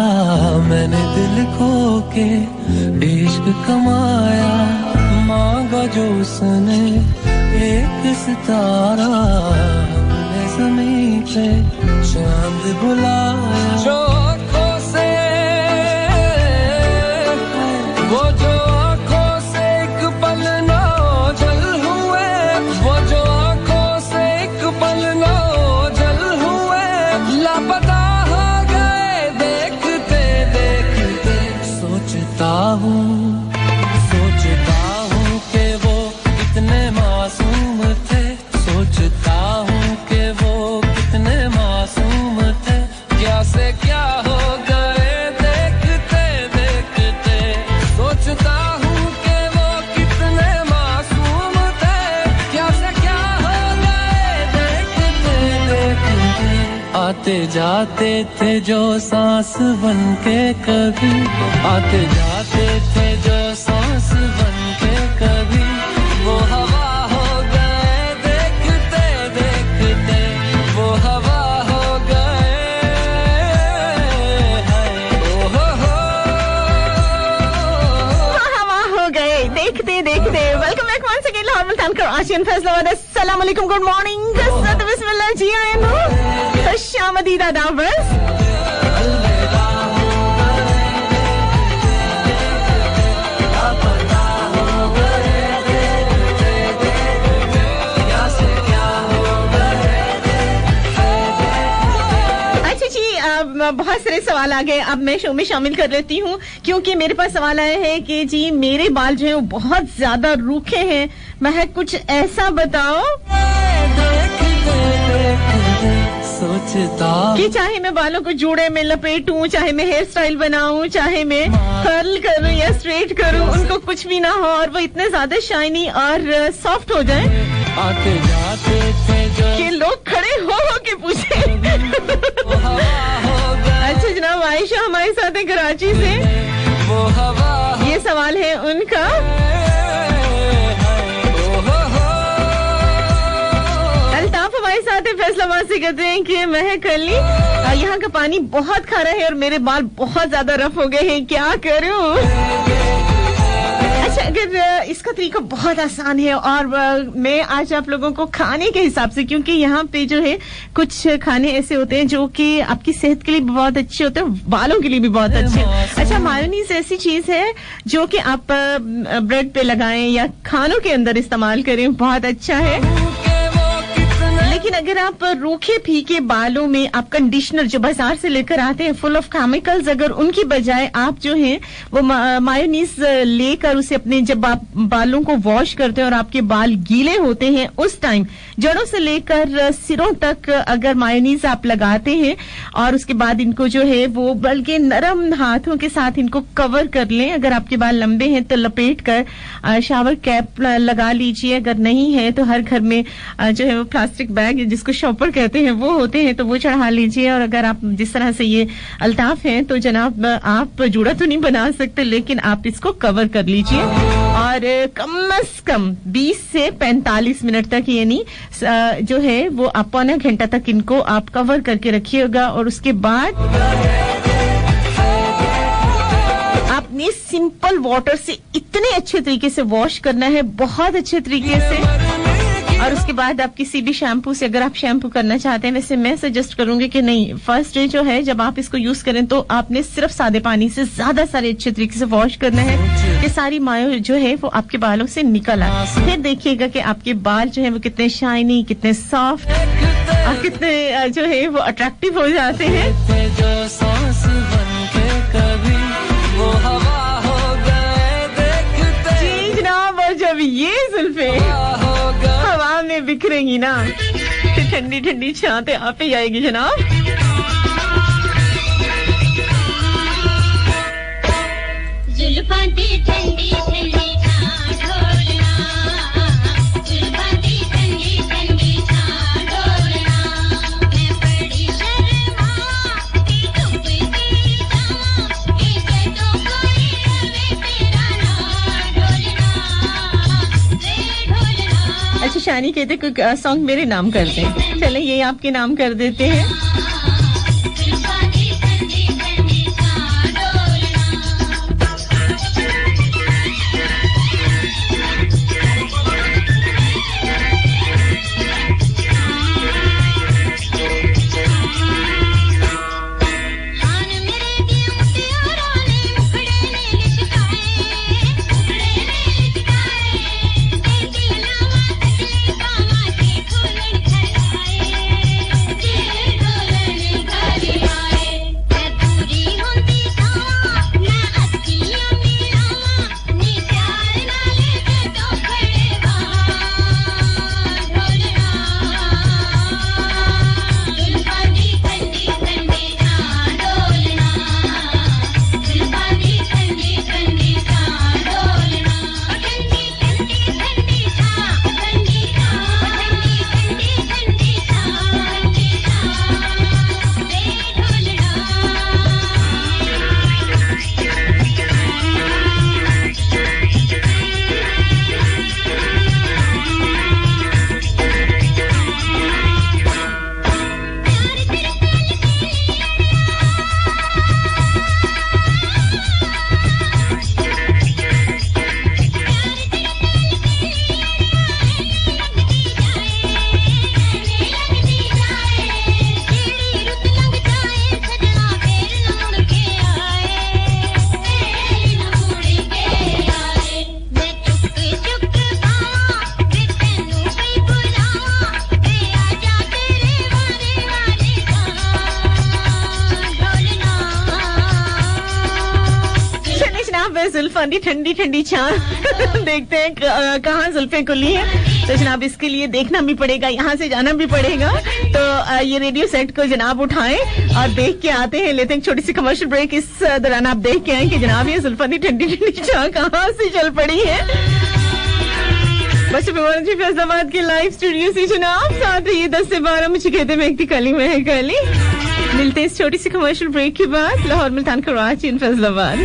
मैंने दिल खो के इश्क कमाया मांगा जो उसने एक सितारा हमने ज़मीं पे चांद बुलाया जो आँखों से वो जो आँखों से एक पल ना ओझल हुए वो जो आँखों से एक पल ना ओझल हुए लापता हो गए देखते देखते सोचता हूँ कि वो कितने मासूम थे सोचता हूँ कि वो कितने मासूम थे क्या से क्या हो गए देखते देखते सोचता हूँ कि वो कितने मासूम थे क्या से क्या हो गए देखते देखते आते जाते थे जो सांस बन के कभी आते जाते थे जो सांस बन के कभी वो हवा हो गए देखते देखते वो हवा हो गए ओ हो हवा हो गए देखते देखते welcome back once again Lahore Multan Karachi Faisalabad अस्सलाम वालेकुम गुड मॉर्निंग बिस्मिल्लाह जी आए नो खुशामदीद आदाब बस बहुत सारे सवाल आ गए अब मैं शो में शामिल कर लेती हूँ क्योंकि मेरे पास सवाल आया है कि जी मेरे बाल जो हैं वो बहुत ज्यादा रूखे हैं महक कुछ ऐसा बताओ सोचता कि चाहे मैं बालों को जूड़े में लपेटूं चाहे मैं हेयर स्टाइल बनाऊं चाहे मैं कर्ल करूं या स्ट्रेट करूं उनको कुछ भी ना हो और वो इतने ज्यादा शाइनी और सॉफ्ट हो जाए आते जाते थे जो कि लोग खड़े हो के पूछे अच्छा जनाब आयशा हमारे साथ है कराची से वो हवा ये सवाल है उनका अल्ताफ हमारे साथ है फैसलाबाद से कहते हैं कि महक अली यहाँ का पानी बहुत खारा है और मेरे बाल बहुत ज्यादा रफ हो गए हैं क्या करूं अच्छा अगर इसका तरीका बहुत आसान है और मैं आज आप लोगों को खाने के हिसाब से, क्योंकि यहाँ पे जो है कुछ खाने ऐसे होते हैं जो कि आपकी सेहत के लिए भी बहुत अच्छे होते हैं, बालों के लिए भी बहुत अच्छे हैं। अच्छा, मायोनीज ऐसी चीज है जो कि आप ब्रेड पे लगाएं या खानों के अंदर इस्तेमाल करें, बहुत अच्छा है। लेकिन अगर आप रूखे फीके बालों में आप कंडीशनर जो बाजार से लेकर आते हैं फुल ऑफ केमिकल्स, अगर उनकी बजाय आप जो है वो मायोनीज लेकर उसे अपने, जब आप बालों को वॉश करते हैं और आपके बाल गीले होते हैं उस टाइम जड़ों से लेकर सिरों तक अगर मायोनीज आप लगाते हैं और उसके बाद इनको जो है वो बल्कि नरम हाथों के साथ इनको कवर कर लें। अगर आपके बाल लंबे हैं तो लपेट कर शावर कैप लगा लीजिए, अगर नहीं है तो हर घर में जो है वो प्लास्टिक बैग जिसको शॉपर कहते हैं वो होते हैं तो वो चढ़ा लीजिए। और अगर आप जिस तरह से ये अल्ताफ हैं तो जनाब आप जूड़ा तो नहीं बना सकते लेकिन आप इसको कवर कर लीजिए और कम से कम 20 से 45 मिनट तक यानी जो है वो आप पौना घंटा तक इनको आप कवर करके रखिएगा। और उसके बाद आपने सिंपल वाटर से इतने अच्छे तरीके से वॉश करना है, बहुत अच्छे तरीके से। और उसके बाद आप किसी भी शैम्पू से, अगर आप शैम्पू करना चाहते हैं, वैसे मैं सजेस्ट करूंगी कि नहीं, फर्स्ट डे जो है जब आप इसको यूज करें तो आपने सिर्फ सादे पानी से ज्यादा सारे अच्छे तरीके से वॉश करना है कि सारी मायो जो है वो आपके बालों से निकल आए। फिर देखिएगा कि आपके बाल जो है वो कितने शाइनी, कितने सॉफ्ट और कितने जो है वो अट्रैक्टिव हो जाते हैं। जी जनाब, और जब ये जुल्फे हवा में बिखरेंगी ना तो ठंडी ठंडी छां पे आप ही आएगी जनाब। जुल्फां दी ठंडी ठंडी छां ढोलना, जुल्फां दी ठंडी ठंडी छां ढोलना, मैं बड़ी शर्मा कि धूप की छां इसे तो कोई रवे तेरा ना ढोलना, रे ढोलना। अच्छा, शानी कहते कोई सॉन्ग मेरे नाम कर दें, चले ये आपके नाम कर देते हैं। जुल्फां दी ठंडी ठंडी छां ढोलना। जुल्फां दी ठंडी ठंडी छां देखते हैं कहाँ जुल्फे खुली है। तो जनाब इसके लिए देखना भी पड़ेगा, यहाँ से जाना भी पड़ेगा। तो ये रेडियो सेट को जनाब उठाएं और देख के आते हैं, लेते हैं एक छोटी सी कमर्शियल ब्रेक। इस दौरान आप देख के आए कि जनाब ये जुल्फां दी ठंडी ठंडी छां कहाँ से चल पड़ी है। बस फैसलाबाद के लाइव स्टूडियो से जनाब, साथ ही 10 से 12 मुझे कहते मैं एक कली में है कली। मिलते हैं इस छोटी सी कमर्शियल ब्रेक के बाद। लाहौर, मुल्तान, कराची एंड फैसलाबाद।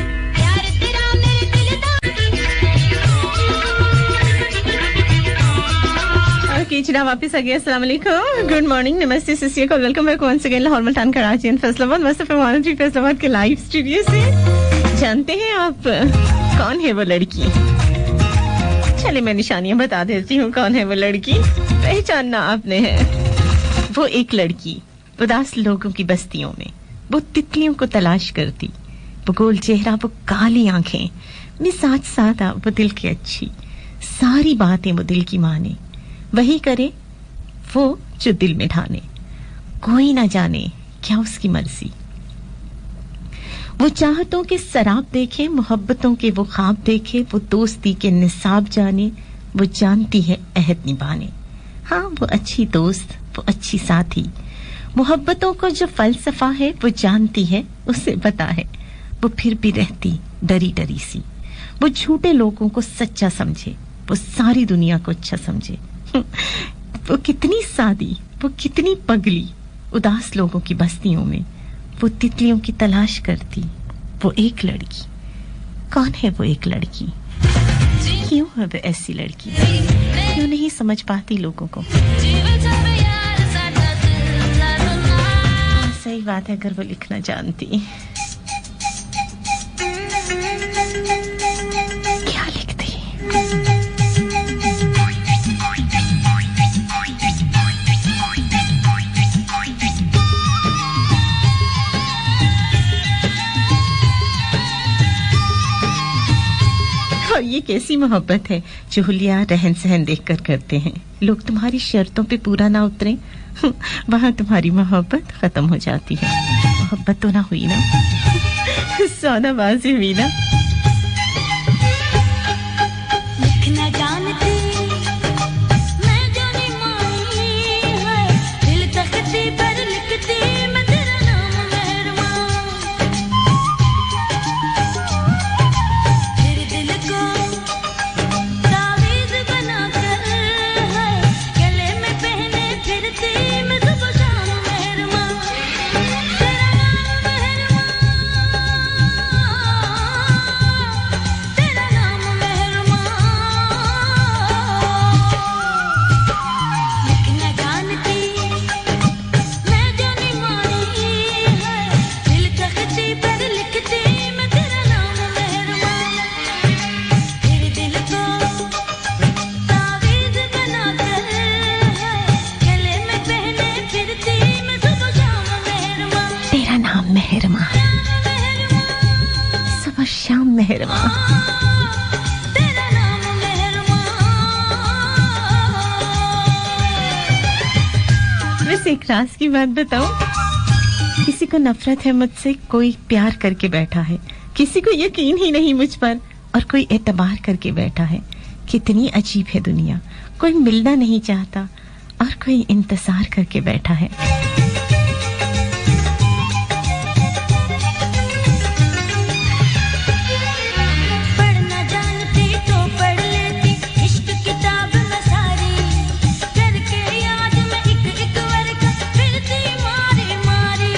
जनाब वापस आ गया। अस्सलाम वालेकुम, गुड मॉर्निंग, नमस्ते, सत welcome back once again Lahore, Multan, Karachi and Faisalabad. मस्त फैसलाबाद के लाइव स्टूडियो से। जानते हैं आप कौन है वो लड़की? चले मैं निशानियां बता देती हूँ कौन है वो लड़की, पहचानना आपने है। वो एक लड़की उदास लोगों की बस्तियों में वो तितलियों को तलाश करती, वो गोल चेहरा, वो काली आंखें, मिजाज सादा, वो दिल की अच्छी, सारी बातें वो दिल की माने, वही करे वो जो दिल में ठाने, कोई ना जाने क्या उसकी मर्जी। वो चाहतों के सराब देखे, मोहब्बतों के वो ख्वाब देखे, वो दोस्ती के निसाब जाने, वो जानती है अहद निभाने। हाँ, वो अच्छी दोस्त, वो अच्छी साथी, मोहब्बतों को जो फलसफा है वो जानती है, उसे पता है, वो फिर भी रहती डरी डरी सी। वो झूठे लोगों को सच्चा समझे, वो सारी दुनिया को अच्छा समझे। वो कितनी सादी, वो कितनी पगली, उदास लोगों की बस्तियों में वो तितलियों की तलाश करती। वो एक लड़की, कौन है वो एक लड़की? क्यों है वो ऐसी लड़की? क्यों नहीं समझ पाती लोगों को? सही बात है, अगर वो लिखना जानती। क्या लिखती? और ये कैसी मोहब्बत है जो हुलिया रहन सहन देखकर करते हैं। लोग तुम्हारी शर्तों पे पूरा ना उतरे, वहां तुम्हारी मोहब्बत खत्म हो जाती है। मोहब्बत तो ना हुई ना, सौदाबाजी हुई ना। लिखना जानती मैं जानी मानी है, दिल तख्ती पर लिखती मैं तेरा नाम मेहरबान। तेरे दिल को तावीज़ बनाकर है, गले में पहने फिरती मैं सुबह शाम मेहरबान। तेरा नाम मेहरबान, तेरा नाम मेहरबान। लिखना जानती मैं जानी मानी है, दिल तख्ती पर लिखती मैं तेरा नाम मेहरबान। तेरे दिल को तावीज़ बनाकर है, गले में पहने फिरती मैं सुबह शाम मेहरबान। तेरा नाम मेहरमा, सुबह शाम मेहरमा। तेरा नाम मेहरबान। वैसे एक राज की बात बताऊं, किसी को नफरत है मुझसे, कोई प्यार करके बैठा है, किसी को यकीन ही नहीं मुझ पर, और कोई एतबार करके बैठा है। कितनी अजीब है दुनिया, कोई मिलना नहीं चाहता और कोई इंतजार करके बैठा है। पढ़ना जानती तो पढ़ लेती इश्क किताब में सारी, करके याद में एक एक वर्ग फिरती मारी मारी।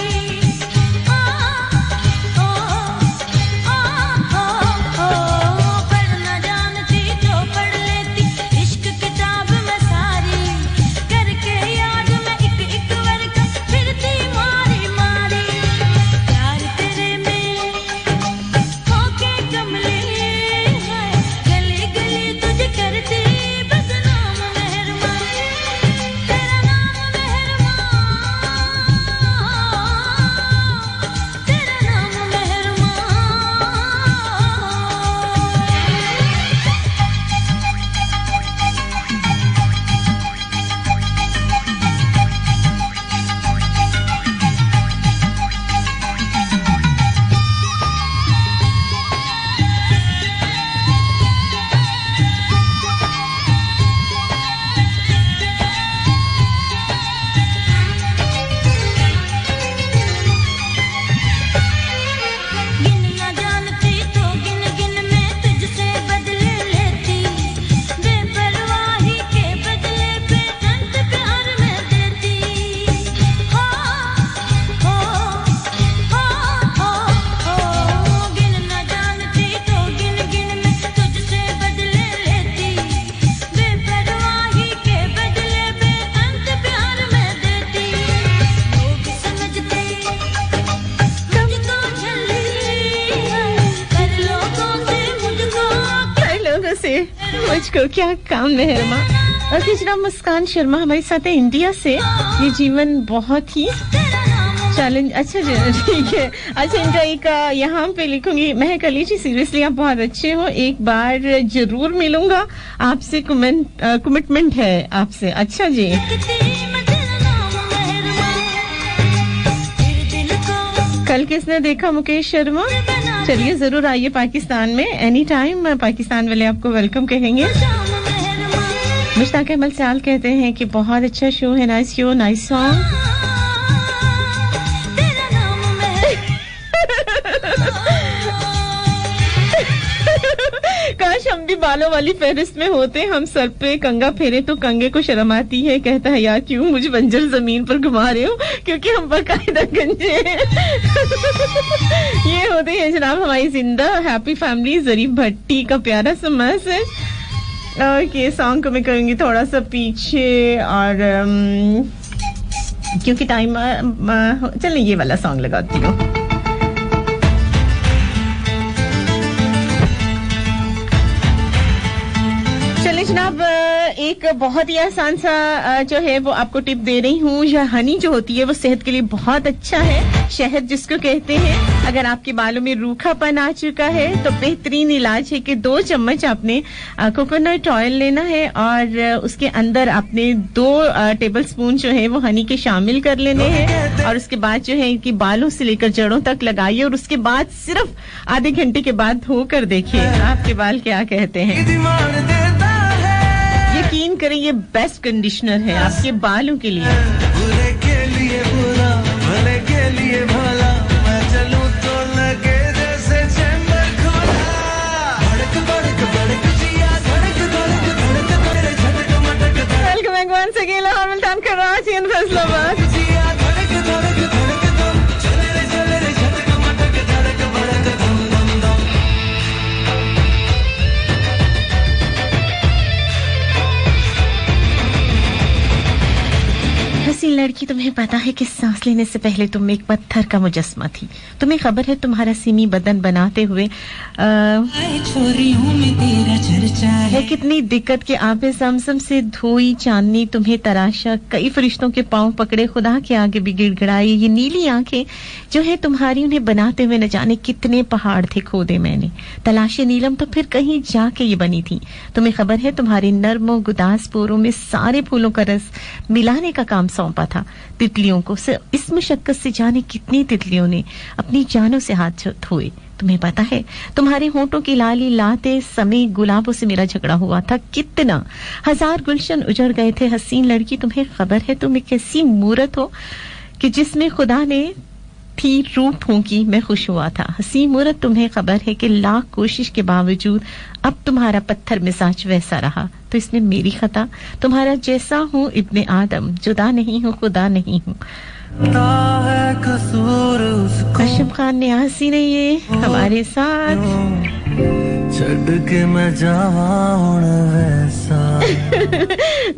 पढ़ना जानती तो पढ़ लेती इश्क किताब में सारी, करके याद में एक एक वर्ग मुझको क्या काम मेहरमा। ओके जनाब, मुस्कान शर्मा हमारे साथ है इंडिया से। ये जीवन बहुत ही चैलेंज। अच्छा जी ठीक है। अच्छा इनका एक यहाँ पे लिखूंगी, महक अली जी सीरियसली आप बहुत अच्छे हो, एक बार जरूर मिलूंगा आपसे, कमिटमेंट है आपसे। अच्छा जी कल किसने देखा मुकेश शर्मा? चलिए जरूर आइए पाकिस्तान में, एनी टाइम पाकिस्तान वाले आपको वेलकम कहेंगे। मुश्ताक अहमद साल कहते हैं कि बहुत अच्छा शो है, नाइस शो, नाइस सॉन्ग। काश हम भी बालों वाली फहरिस्त में होते, हम सर पे कंगा फेरे तो कंगे को शर्म आती है। कहता है यार क्यों मुझे बंजर जमीन पर घुमा रहे हो, क्योंकि हम बाकायदा गंजे हैं। ये होते हैं जनाब हमारी जिंदा हैप्पी फैमिली। जरीफ भट्टी का प्यारा सा मैसेज। ओके सॉन्ग को मैं करूंगी थोड़ा सा पीछे, और क्योंकि टाइम चलिए ये वाला सॉन्ग लगाती हूँ। जनाब एक बहुत ही आसान सा जो है वो आपको टिप दे रही हूँ। यह हनी जो होती है वो सेहत के लिए बहुत अच्छा है, शहद जिसको कहते हैं। अगर आपके बालों में रूखापन आ चुका है तो बेहतरीन इलाज है कि 2 चम्मच आपने कोकोनट ऑयल लेना है और उसके अंदर आपने 2 टेबलस्पून जो है वो हनी के शामिल कर लेने हैं, और उसके बाद जो है कि बालों से लेकर जड़ों तक लगाइए, और उसके बाद सिर्फ आधे घंटे के बाद धोकर देखिए आपके बाल क्या कहते हैं। यकीन करें ये बेस्ट कंडीशनर है आपके बालों के लिए। बुरे के लिए बुरा, भले के लिए भला, मैं चलूं तो लगे जैसे चैम्बर खोला। धड़क धड़क धड़क जिया, धड़क धड़क धड़क तेरे झटक मटक। Welcome back once again Lahore Multan Karachi and Faisalabad. जिया धड़क धड़क धड़क दम, चले रे झटक मटक, धड़क भड़क धम धम धम। हसीन लड़की, तुम्हें पता है कि सांस लेने से पहले तुम एक पत्थर का मुजस्मा थी। तुम्हें खबर है तुम्हारा सीमी बदन बनाते हुए छोरियों में तेरा चर्चा है। कितनी दिक्कत के आपे समसम से धोई चांदनी तुम्हें तराशा, कई फरिश्तों के पांव पकड़े खुदा के आगे भी गिड़गिड़ाई। ये नीली आंखें जो है तुम्हारी, उन्हें बनाते हुए न जाने कितने पहाड़ थे खोदे मैंने। तलाशे नीलम तो फिर कहीं जाके ये बनी थी। तुम्हें खबर है तुम्हारे नर्मों गुदास पोरों में सारे फूलों का रस मिलाने का काम सौंपा था तितलियों को। इस मुशक्कत से जाने कितनी तितलियों ने अपनी जानों से हाथ धोए। तुम्हें पता है तुम्हारे होंठों की लाली लाते समय गुलाबों से मेरा झगड़ा हुआ था, कितना 1000 गुलशन उजड़ गए थे। हसीन लड़की, तुम्हें खबर है तुम एक ऐसी मूरत हो कि जिसमें खुदा ने थी रूह फूंकी, मैं खुश हुआ था। हसी मूरत, तुम्हें खबर है कि लाख कोशिश के बावजूद अब तुम्हारा पत्थर मिजाज वैसा रहा, तो इसमें मेरी खता। तुम्हारा जैसा हूँ इब्ने आदम, जुदा नहीं हूँ खुदा नहीं हूँ। अशम खान ने हंसी नहीं है हमारे साथ। छड़ के मैं जावा हुण वैसा।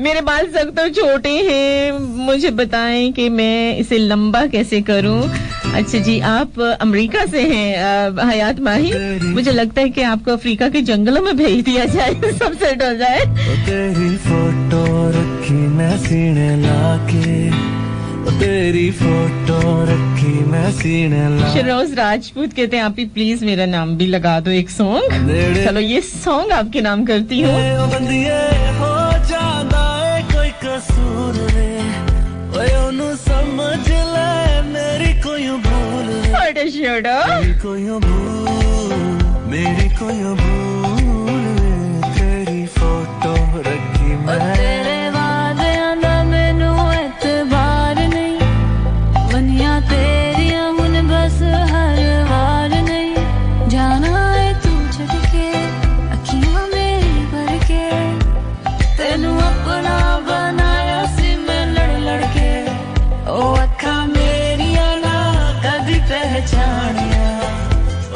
मेरे बाल सख्त और छोटे हैं, मुझे बताएं कि मैं इसे लंबा कैसे करूं। अच्छा जी, आप अमेरिका से हैं हयात माही, मुझे लगता है कि आपको अफ्रीका के जंगलों में भेज दिया जाए, सब सेट हो जाए। तेरी फोटो रखी मैं सीने लाके, तेरी फोटो रखी मैं सीने लाके। शरोज राजपूत कहते हैं आप ही प्लीज मेरा नाम भी लगा दो एक सॉन्ग। चलो ये सॉन्ग आपके नाम करती हूँ। हो जादा है कोई कसूर रे, ओए ओनू समझ ले मेरी कोई भूल रे, मेरी कोई भूल, मेरी कोई भूल रे, तेरी फोटो रखी मैं। तेरे वादियां दा मैनू एतबार नहीं, बनिया तेरियां हुन बस हर वार नहीं। जाना है तू छड़ के अखियां मेरी भर के, तेनू अपना बनाया सी मैं लड़ लड़ के। ओ अखा मेरिया ना कदी पहचानिया,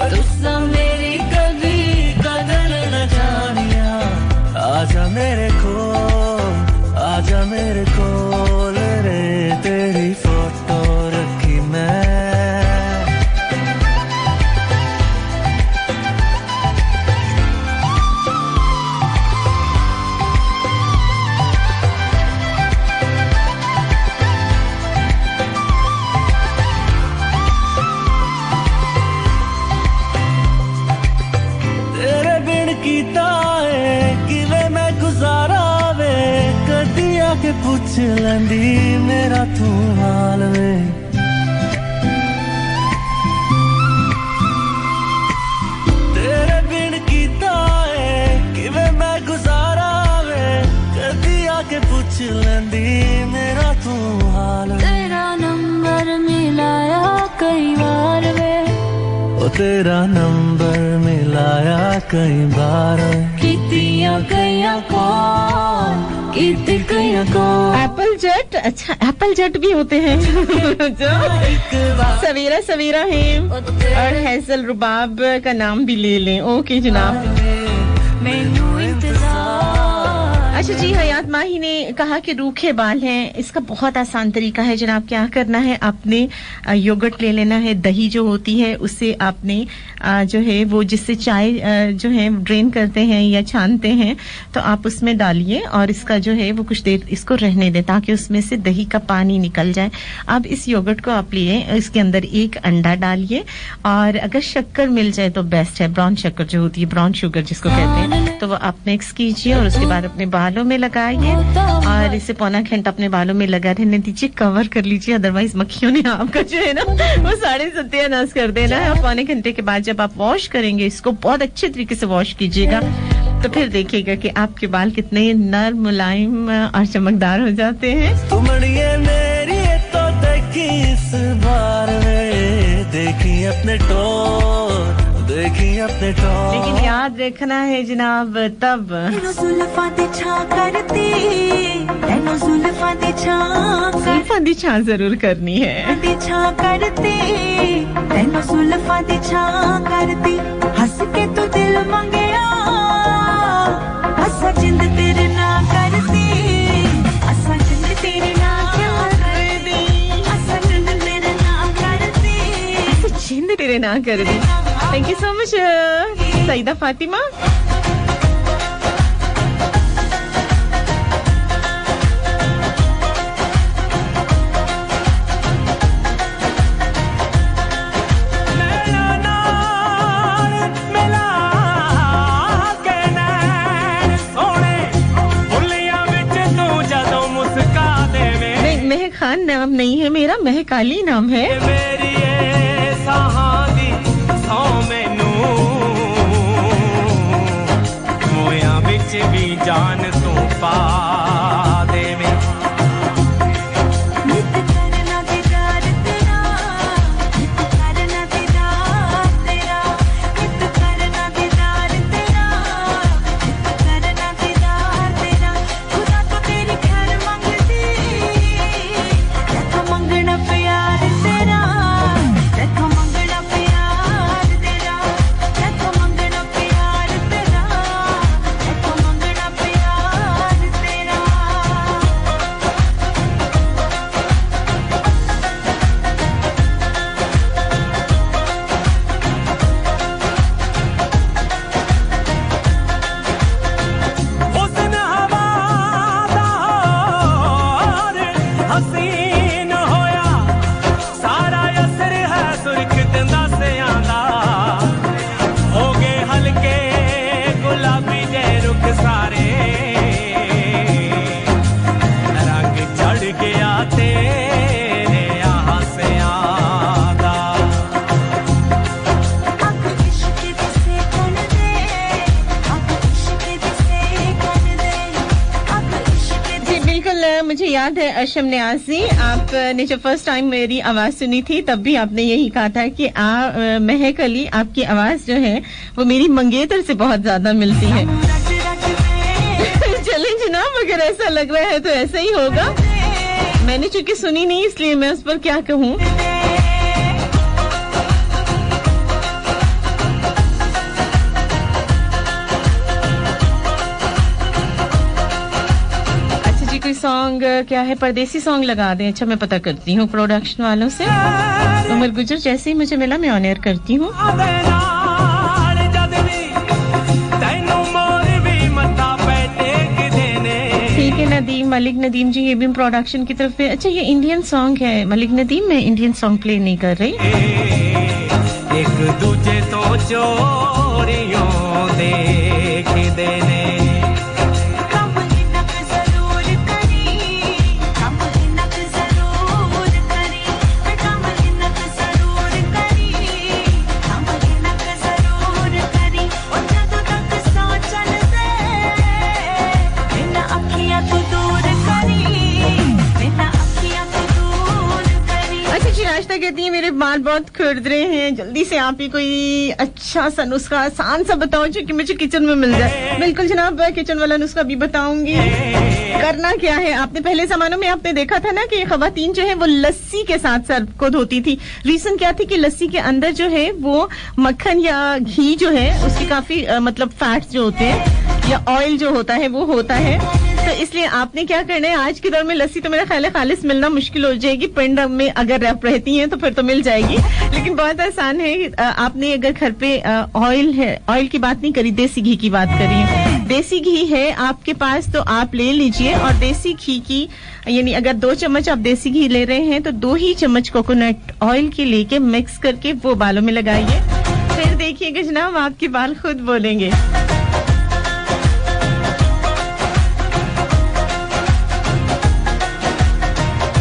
तुसा मेरी कदी कदर न जानिया। आजा मेरे कोल, आजा मेरे कोल रे, तेरी फोटो रखी मैं। आके पूछ लंदी मेरा तू हाल वे तेरे बिन कीता है किवें मैं गुजारा वे कदी आके पूछ लंदी मेरा तू हाल वे तेरा नंबर मिलाया कई बार वे ओ तेरा नंबर मिलाया कई बार कीतियां कईयां कॉल कीती कईयां कॉल एप्पल जेट अच्छा एप्पल जेट भी होते हैं जो सवेरा सवेरा है और हैजल रुबाब का नाम भी ले लें ओके जनाब मैनू इंतजार अच्छा जी हयात माही ने कहा कि रूखे बाल हैं इसका बहुत आसान तरीका है जनाब क्या करना है आपने योगर्ट ले लेना है दही जो होती है उससे आपने जो है वो जिससे चाय जो है ड्रेन करते हैं या छानते हैं तो आप उसमें डालिए और इसका जो है वो कुछ देर इसको रहने दें ताकि उसमें से दही का पानी निकल जाए अब इस योगर्ट को आप लिए इसके अंदर एक अंडा डालिए और अगर शक्कर मिल जाए तो बेस्ट है ब्राउन शक्कर जो होती है ब्राउन शुगर जिसको कहते हैं तो वो आप मिक्स कीजिए और उसके बाद अपने बालों में लगाइए और इसे पौना घंटा अपने बालों में लगा रहने दीजिए कवर कर लीजिए अदरवाइज मक्खियों ने आपका जो है ना वो सारे सत्यानाश कर देना है पौने घंटे के बाद जब आप वॉश करेंगे इसको बहुत अच्छे तरीके से वॉश कीजिएगा तो फिर देखिएगा कि आपके बाल कितने नर्म मुलायम और चमकदार हो जाते हैं तुमड़िए मेरी तो देखी इस बार वे देखी अपने टोर देखी अपने टोर लेकिन याद रखना है जनाब तब जुल्फां दी छां करती तैनू जुल्फां दी छां जुल्फां दी छां जरूर करनी है दी छां करती तैनू जुल्फां दी छां करती हंस के तू दिल मंगया असा जिंद तेरे ना करती असा जिंद तेरे ना करती असा जिंद तेरे ना करती जिंद तेरे ना कर दी thank you so much Saeeda Fatima Khan नाम नहीं है मेरा महकाली नाम है मेरी ये सहादी सौ मैनू मोया बिच भी जान तू पा दे में नित करना दीदार तेरा नित करना दीदार तेरा नित करना दीदार तेरा नित करना दीदार तेरा खुदा तो तेरी खैर मंगती देखो मंगना प्यार तेरा देखो मंगना प्यार तेरा देखो मंगना प्यार तेरा देखो मंगना प्यार तेरा हुस्न हवादार हसीन होया सारा असर है सुरखत दसियां दा हो गए हल्के गुलाबी जे रुख सारे रंग चढ़ गया तेरे हासियां दा अब इश्क दिसे कन दे अब इश्क दिसे कन दे अब इश्क जी बिल्कुल मुझे याद है अशम न्याजी आपने जब फर्स्ट टाइम मेरी आवाज सुनी थी तब भी आपने यही कहा था कि महक अली आपकी आवाज जो है वो मेरी मंगेतर से बहुत ज्यादा मिलती है रच रच में चलें जनाब अगर ऐसा लग रहा है तो ऐसा ही होगा मैंने चूंकि सुनी नहीं इसलिए मैं उस पर क्या कहूँ अच्छा जी कोई सॉन्ग क्या है परदेसी सॉन्ग लगा दें अच्छा मैं पता करती हूँ प्रोडक्शन वालों से उमर गुजर जैसे ही मुझे मिला मैं ऑन एयर करती हूँ आदे नाल जद भी तैनू मोर भी मत्था पे टेक देने ठीक है नदीम मलिक नदीम जी ये भी प्रोडक्शन की तरफ है अच्छा ये इंडियन सॉन्ग है मलिक नदीम मैं इंडियन सॉन्ग प्ले नहीं कर रही एक दूजे तो चोरियों देख देने कब इनक जरूर करी आस्था कहती है मेरे बाल बहुत खुर्द रहे हैं, जल्दी से आप ही कोई अच्छा सा नुस्खा आसान सा बताओ जो कि मुझे किचन में मिल जाए। बिल्कुल जनाब, किचन वाला नुस्खा भी बताऊंगी। करना क्या है, आपने पहले जमानों में आपने देखा था ना कि खवातीन जो है वो लस्सी के साथ सर को धोती थी। रीजन क्या थी कि लस्सी के अंदर जो है वो मक्खन या घी जो है उसकी काफी मतलब फैट्स जो होते हैं या ऑयल जो होता है वो होता है, तो इसलिए आपने क्या करना है, आज के दौर में लस्सी तो मेरा ख्याल है खालिस मिलना मुश्किल हो जाएगी, पिंड में अगर रहती हैं तो फिर तो मिल जाएगी, लेकिन बहुत आसान है। आपने अगर घर पे ऑयल है, ऑयल की बात नहीं करी, देसी घी की बात करी है। देसी घी है आपके पास तो आप ले लीजिए, और देसी घी की यानी अगर 2 चम्मच आप देसी घी ले रहे हैं तो 2 ही चम्मच कोकोनट ऑयल के लेके मिक्स करके वो बालों में लगाइए। फिर देखिएगा जनाब आपके बाल खुद बोलेंगे।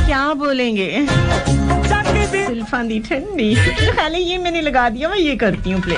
क्या बोलेंगे? सिल्फांदी ठंडी। खाली ये मैंने लगा दिया, मैं ये करती हूँ प्ले।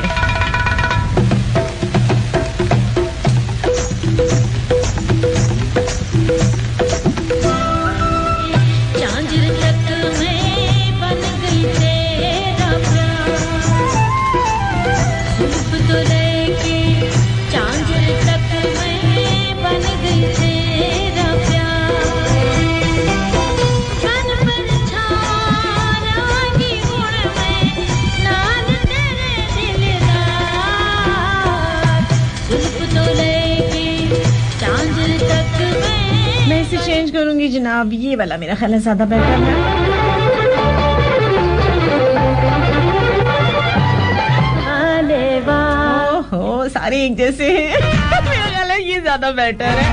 चेंज करूंगी जनाब, ये वाला मेरा ख्याल है ज्यादा बेटर है। ओहो, सारे एक जैसे हैं। मेरा ख्याल है ये ज्यादा बेटर है।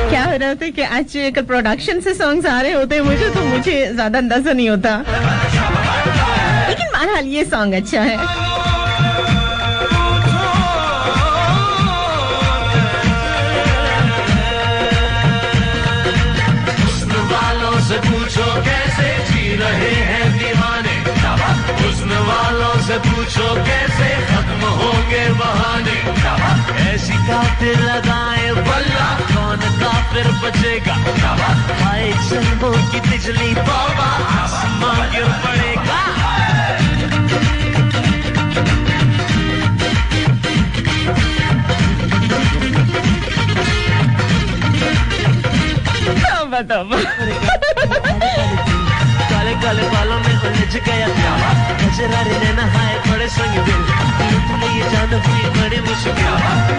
क्या हो रहा था कि आज कल प्रोडक्शन से सॉन्ग्स आ रहे होते हैं मुझे ज्यादा अंदाजा नहीं होता, लेकिन बहरहाल ये सॉन्ग अच्छा है। से पूछो कैसे जी रहे हैं दीवाने, हुस्न वालों से पूछो कैसे खत्म होंगे बहाने। ऐसी काफिर लगाए बल्ला, कौन काफिर बचेगा? भाई जन्मों की बिजली बाबा आसमान गिर पड़ेगा। काले काले बालों में उलझ गया, गजरा रे नहाए बड़े संग दिल, तुमने ये जान हुई बड़ी मुश्किल।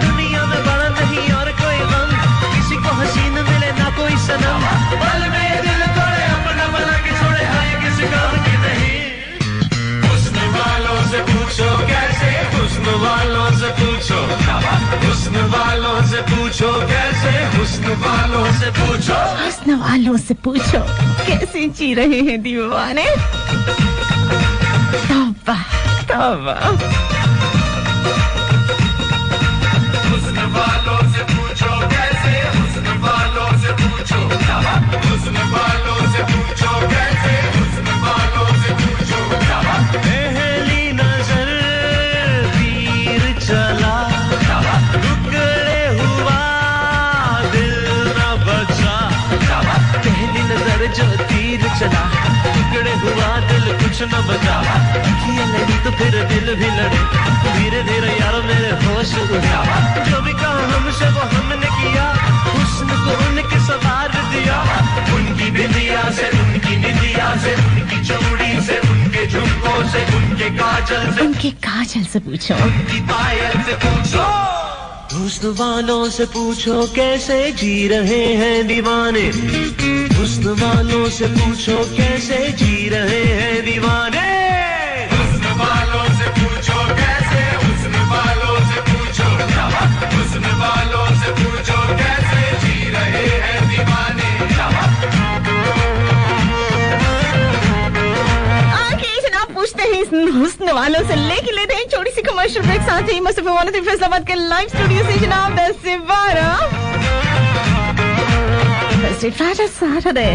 दुनिया में बड़ा नहीं और कोई गम, किसी को हसीन मिले ना कोई सनम, पल में दिल तोड़े अपना बना के छोड़े, हाय किसी काम की नहीं। हुस्न वालों से पूछो कैसे, हुस्न वालों से पूछो, हुस्न वालों से पूछो कैसे, हुस्न वालों से पूछो, हुस्न वालों से पूछो कैसे जी रहे हैं दीवाने। तौबा तौबा। हुस्न वालों से पूछो कैसे, हुस्न वालों से पूछो, हुस्न वालों से पूछो कैसे, हुस्न वालों से पूछो। पहली नजर तीर चला, टुकड़े हुआ दिल न बचा। पहली नजर जो तीर चला, टुकड़े हुआ दिल कुछ न बचा। अखियां लड़ी तो फिर दिल भी लड़े, धीरे धीरे यार मेरे होश उड़ा। जो भी कहा हमसे वो हमने किया, हुस्न को उनके सवार दिया। उनकी बिंदिया से, उनकी निंदिया से, उनकी चूड़ी से, उनके झुमकों से, उनके काजल से पूछो, उनकी पायल से पूछो। हुस्न वालों से पूछो कैसे जी रहे हैं दीवाने, हुस्न वालों से पूछो कैसे जी रहे हैं दीवाने। हुस्न वालों से पूछो कैसे, हुस्न वालों से पूछो, हुस्न वालों से पूछो कैसे जी रहे हैं दीवाने। पूछते हैं इस हुस्न वालों से, लेके लेते हैं छोटी सी कमर्शियल ब्रेक। साथ ही मुस्तफा वानी फैसलाबाद के लाइव स्टूडियो से जनाब 10 से 12 Saturday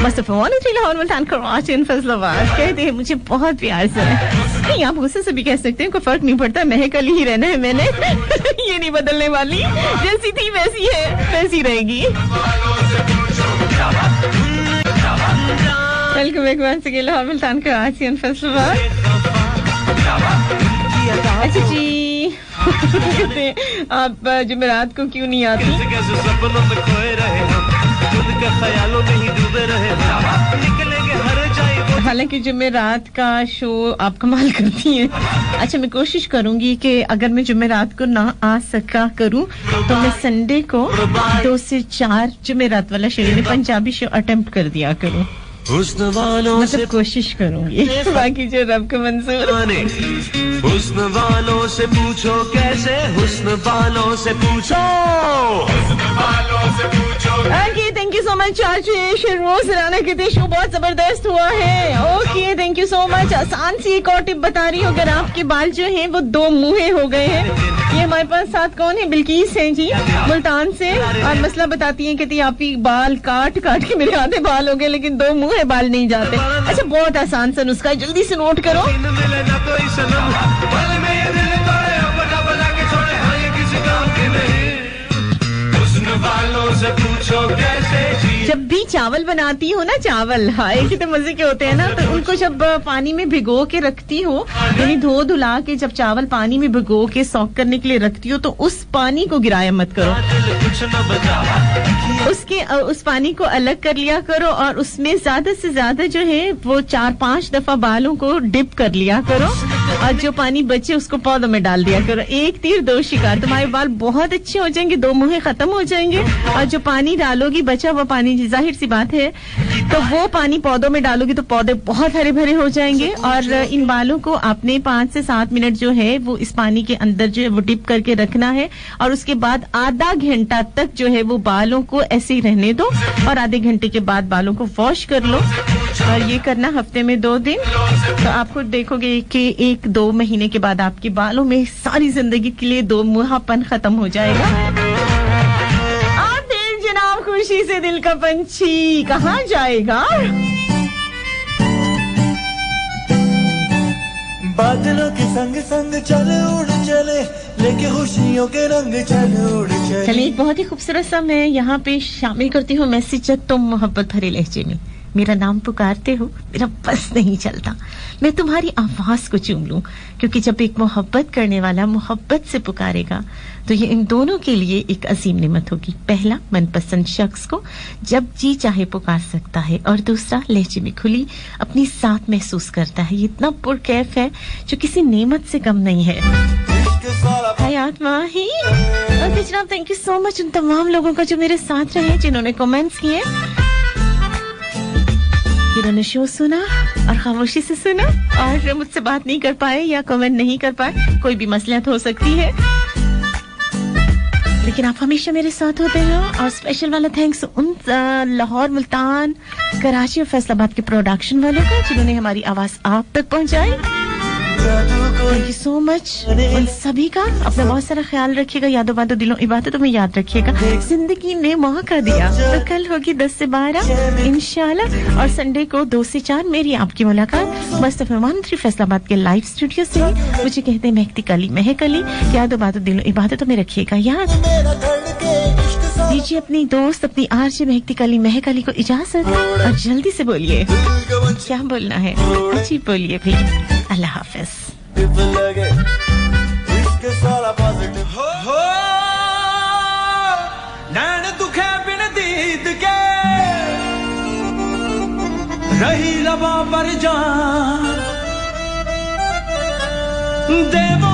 मुस्तफा वानी लाहौर मुल्तान कराची इन फैसलाबाद कहते हैं मुझे बहुत प्यार से। नहीं, आप गुस्से से भी कह सकते हैं, कोई फर्क नहीं पड़ता, महकल ही रहना है मैंने। ये नहीं बदलने वाली, जैसी थी वैसी है, वैसी रहेगी। Welcome back once again Lahore Multan का आसियन फेस्टिवल। अच्छा जी कहते हैं, आप जुमेरात को क्यों नहीं आती? कैसे कैसे सपनों में खोए रहे हम, खुद के ख्यालों में ही डूबे रहे हम, निकलेंगे हर जाए वो। हालांकि जुमेरात का शो आप कमाल करती हैं। अच्छा, मैं कोशिश करूंगी कि अगर मैं जुमेरात को ना आ सका करूं तो मैं संडे को 2 से 4 जुमेरात वाला शो में पंजाबी शो अटेम्प्ट कर दिया करूं। हुस्न वालों से मतलब कोशिश करूंगी, बाकी जो रब को मंजूर। हुस्न वालों से पूछो कैसे, हुस्न वालों से पूछो, हुस्न वालों से पूछो। Okay, thank you so much Ashish रोज राना कहते शो बहुत जबरदस्त हुआ है। Okay, thank you so much. आसान सी एक और टिप बता रही हूँ, अगर आपके बाल जो हैं वो 2 मुँहे हो गए हैं। ये हमारे पास साथ कौन है? बिल्किस हैं जी मुल्तान से, और मसला बताती हैं, कहती आप ही बाल काट काट के मेरे आधे बाल हो गए लेकिन 2 मुँह है, बाल नहीं जाते। अच्छा, बहुत आसान सा नुस्खा है, जल्दी से नोट करो। मिले ना कोई सनम, पल में ये दिल तोड़े, बना बना के छोड़े, हाँ ये किसी काम के नहीं। हुस्न वालों से पूछो कैसे जी। जब भी चावल बनाती हो ना, चावल हाय कितने मजे के होते हैं ना, तो उनको जब पानी में भिगो के रखती हो, यानी धो धुला के जब चावल पानी में भिगो के सॉक करने के लिए रखती हो, तो उस पानी को गिराया मत करो, कुछ न बचा उस पानी को अलग कर लिया करो, और उसमें ज्यादा से ज्यादा जो है वो 4-5 दफा बालों को डिप कर लिया करो, और जो पानी बचे उसको पौधों में डाल दिया करो। 1 तीर 2 शिकार, तुम्हारे बाल बहुत अच्छे हो जाएंगे, 2 मुँहे खत्म हो जाएंगे, और जो पानी डालोगी बचा हुआ पानी, जाहिर सी बात है, तो वो पानी पौधों में डालोगी तो पौधे बहुत हरे भरे हो जाएंगे। और इन बालों को आपने 5 से 7 मिनट जो है वो इस पानी के अंदर जो है वो डिप करके रखना है, और उसके बाद आधा घंटा तक जो है वो बालों को ऐसे ही रहने दो, और आधे घंटे के बाद बालों को वॉश कर लो, और ये करना हफ्ते में 2 दिन। तो आप खुद देखोगे कि 1-2 महीने के बाद आपके बालों में सारी जिंदगी के लिए 2 मुहापन खत्म हो जाएगा। खुशी से दिल का पंछी कहाँ जाएगा? बादलों के संग संग चले उड़ चले, लेके खुशियों के रंग चले उड़ चले। चलिए, एक बहुत ही खूबसूरत सा मैं यहाँ पे शामिल करती हूँ मैसेज, तुम मोहब्बत भरे लहजे में मेरा नाम पुकारते हो, मेरा बस नहीं चलता मैं तुम्हारी आवाज को चूम लूं, क्योंकि जब एक मोहब्बत करने वाला मोहब्बत से पुकारेगा तो ये इन दोनों के लिए एक अजीम नेमत होगी। पहला, मनपसंद शख्स को जब जी चाहे पुकार सकता है, और दूसरा, लहजे में खुली अपनी साथ महसूस करता है। ये इतना पुरकैफ है जो किसी नेमत से कम नहीं है। हयात माही, ओके जनाब, थैंक यू सो मच उन तमाम लोगों का जो मेरे साथ रहे, जिन्होंने कमेंट्स किए, जिन्होंने शो सुना और खामोशी से सुना, और मुझसे बात नहीं कर पाए या कमेंट नहीं कर पाए। कोई भी मसलियत हो सकती है, लेकिन आप हमेशा मेरे साथ होते हो। और स्पेशल वाला थैंक्स उन लाहौर, मुल्तान, कराची और फैसलाबाद के प्रोडक्शन वालों को, जिन्होंने हमारी आवाज आप तक पहुंचाई। थैंक यू सो मच उन सभी का। अपना बहुत सारा ख्याल रखिएगा, यादों बातों दिलों इबादतों में याद रखिएगा। जिंदगी ने मौका दिया तो कल होगी 10 से 12 इंशाल्लाह, और संडे को 2 से 4 मेरी आपकी मुलाकात मुस्तफा मंत्री फैसलाबाद के लाइव स्टूडियो से। मुझे कहते हैं महकती कली महक अली। यादों बातों दिलों इबादतों में रखिएगा याद। दीजिए अपनी दोस्त, अपनी आरजे महकती कली महक अली को इजाजत, और जल्दी से बोलिए क्या बोलना है, अच्छी बोलिए भी। अल्लाह हाफिज। हो नैन दुखे बिन दीद के रही लबा पर जान देवो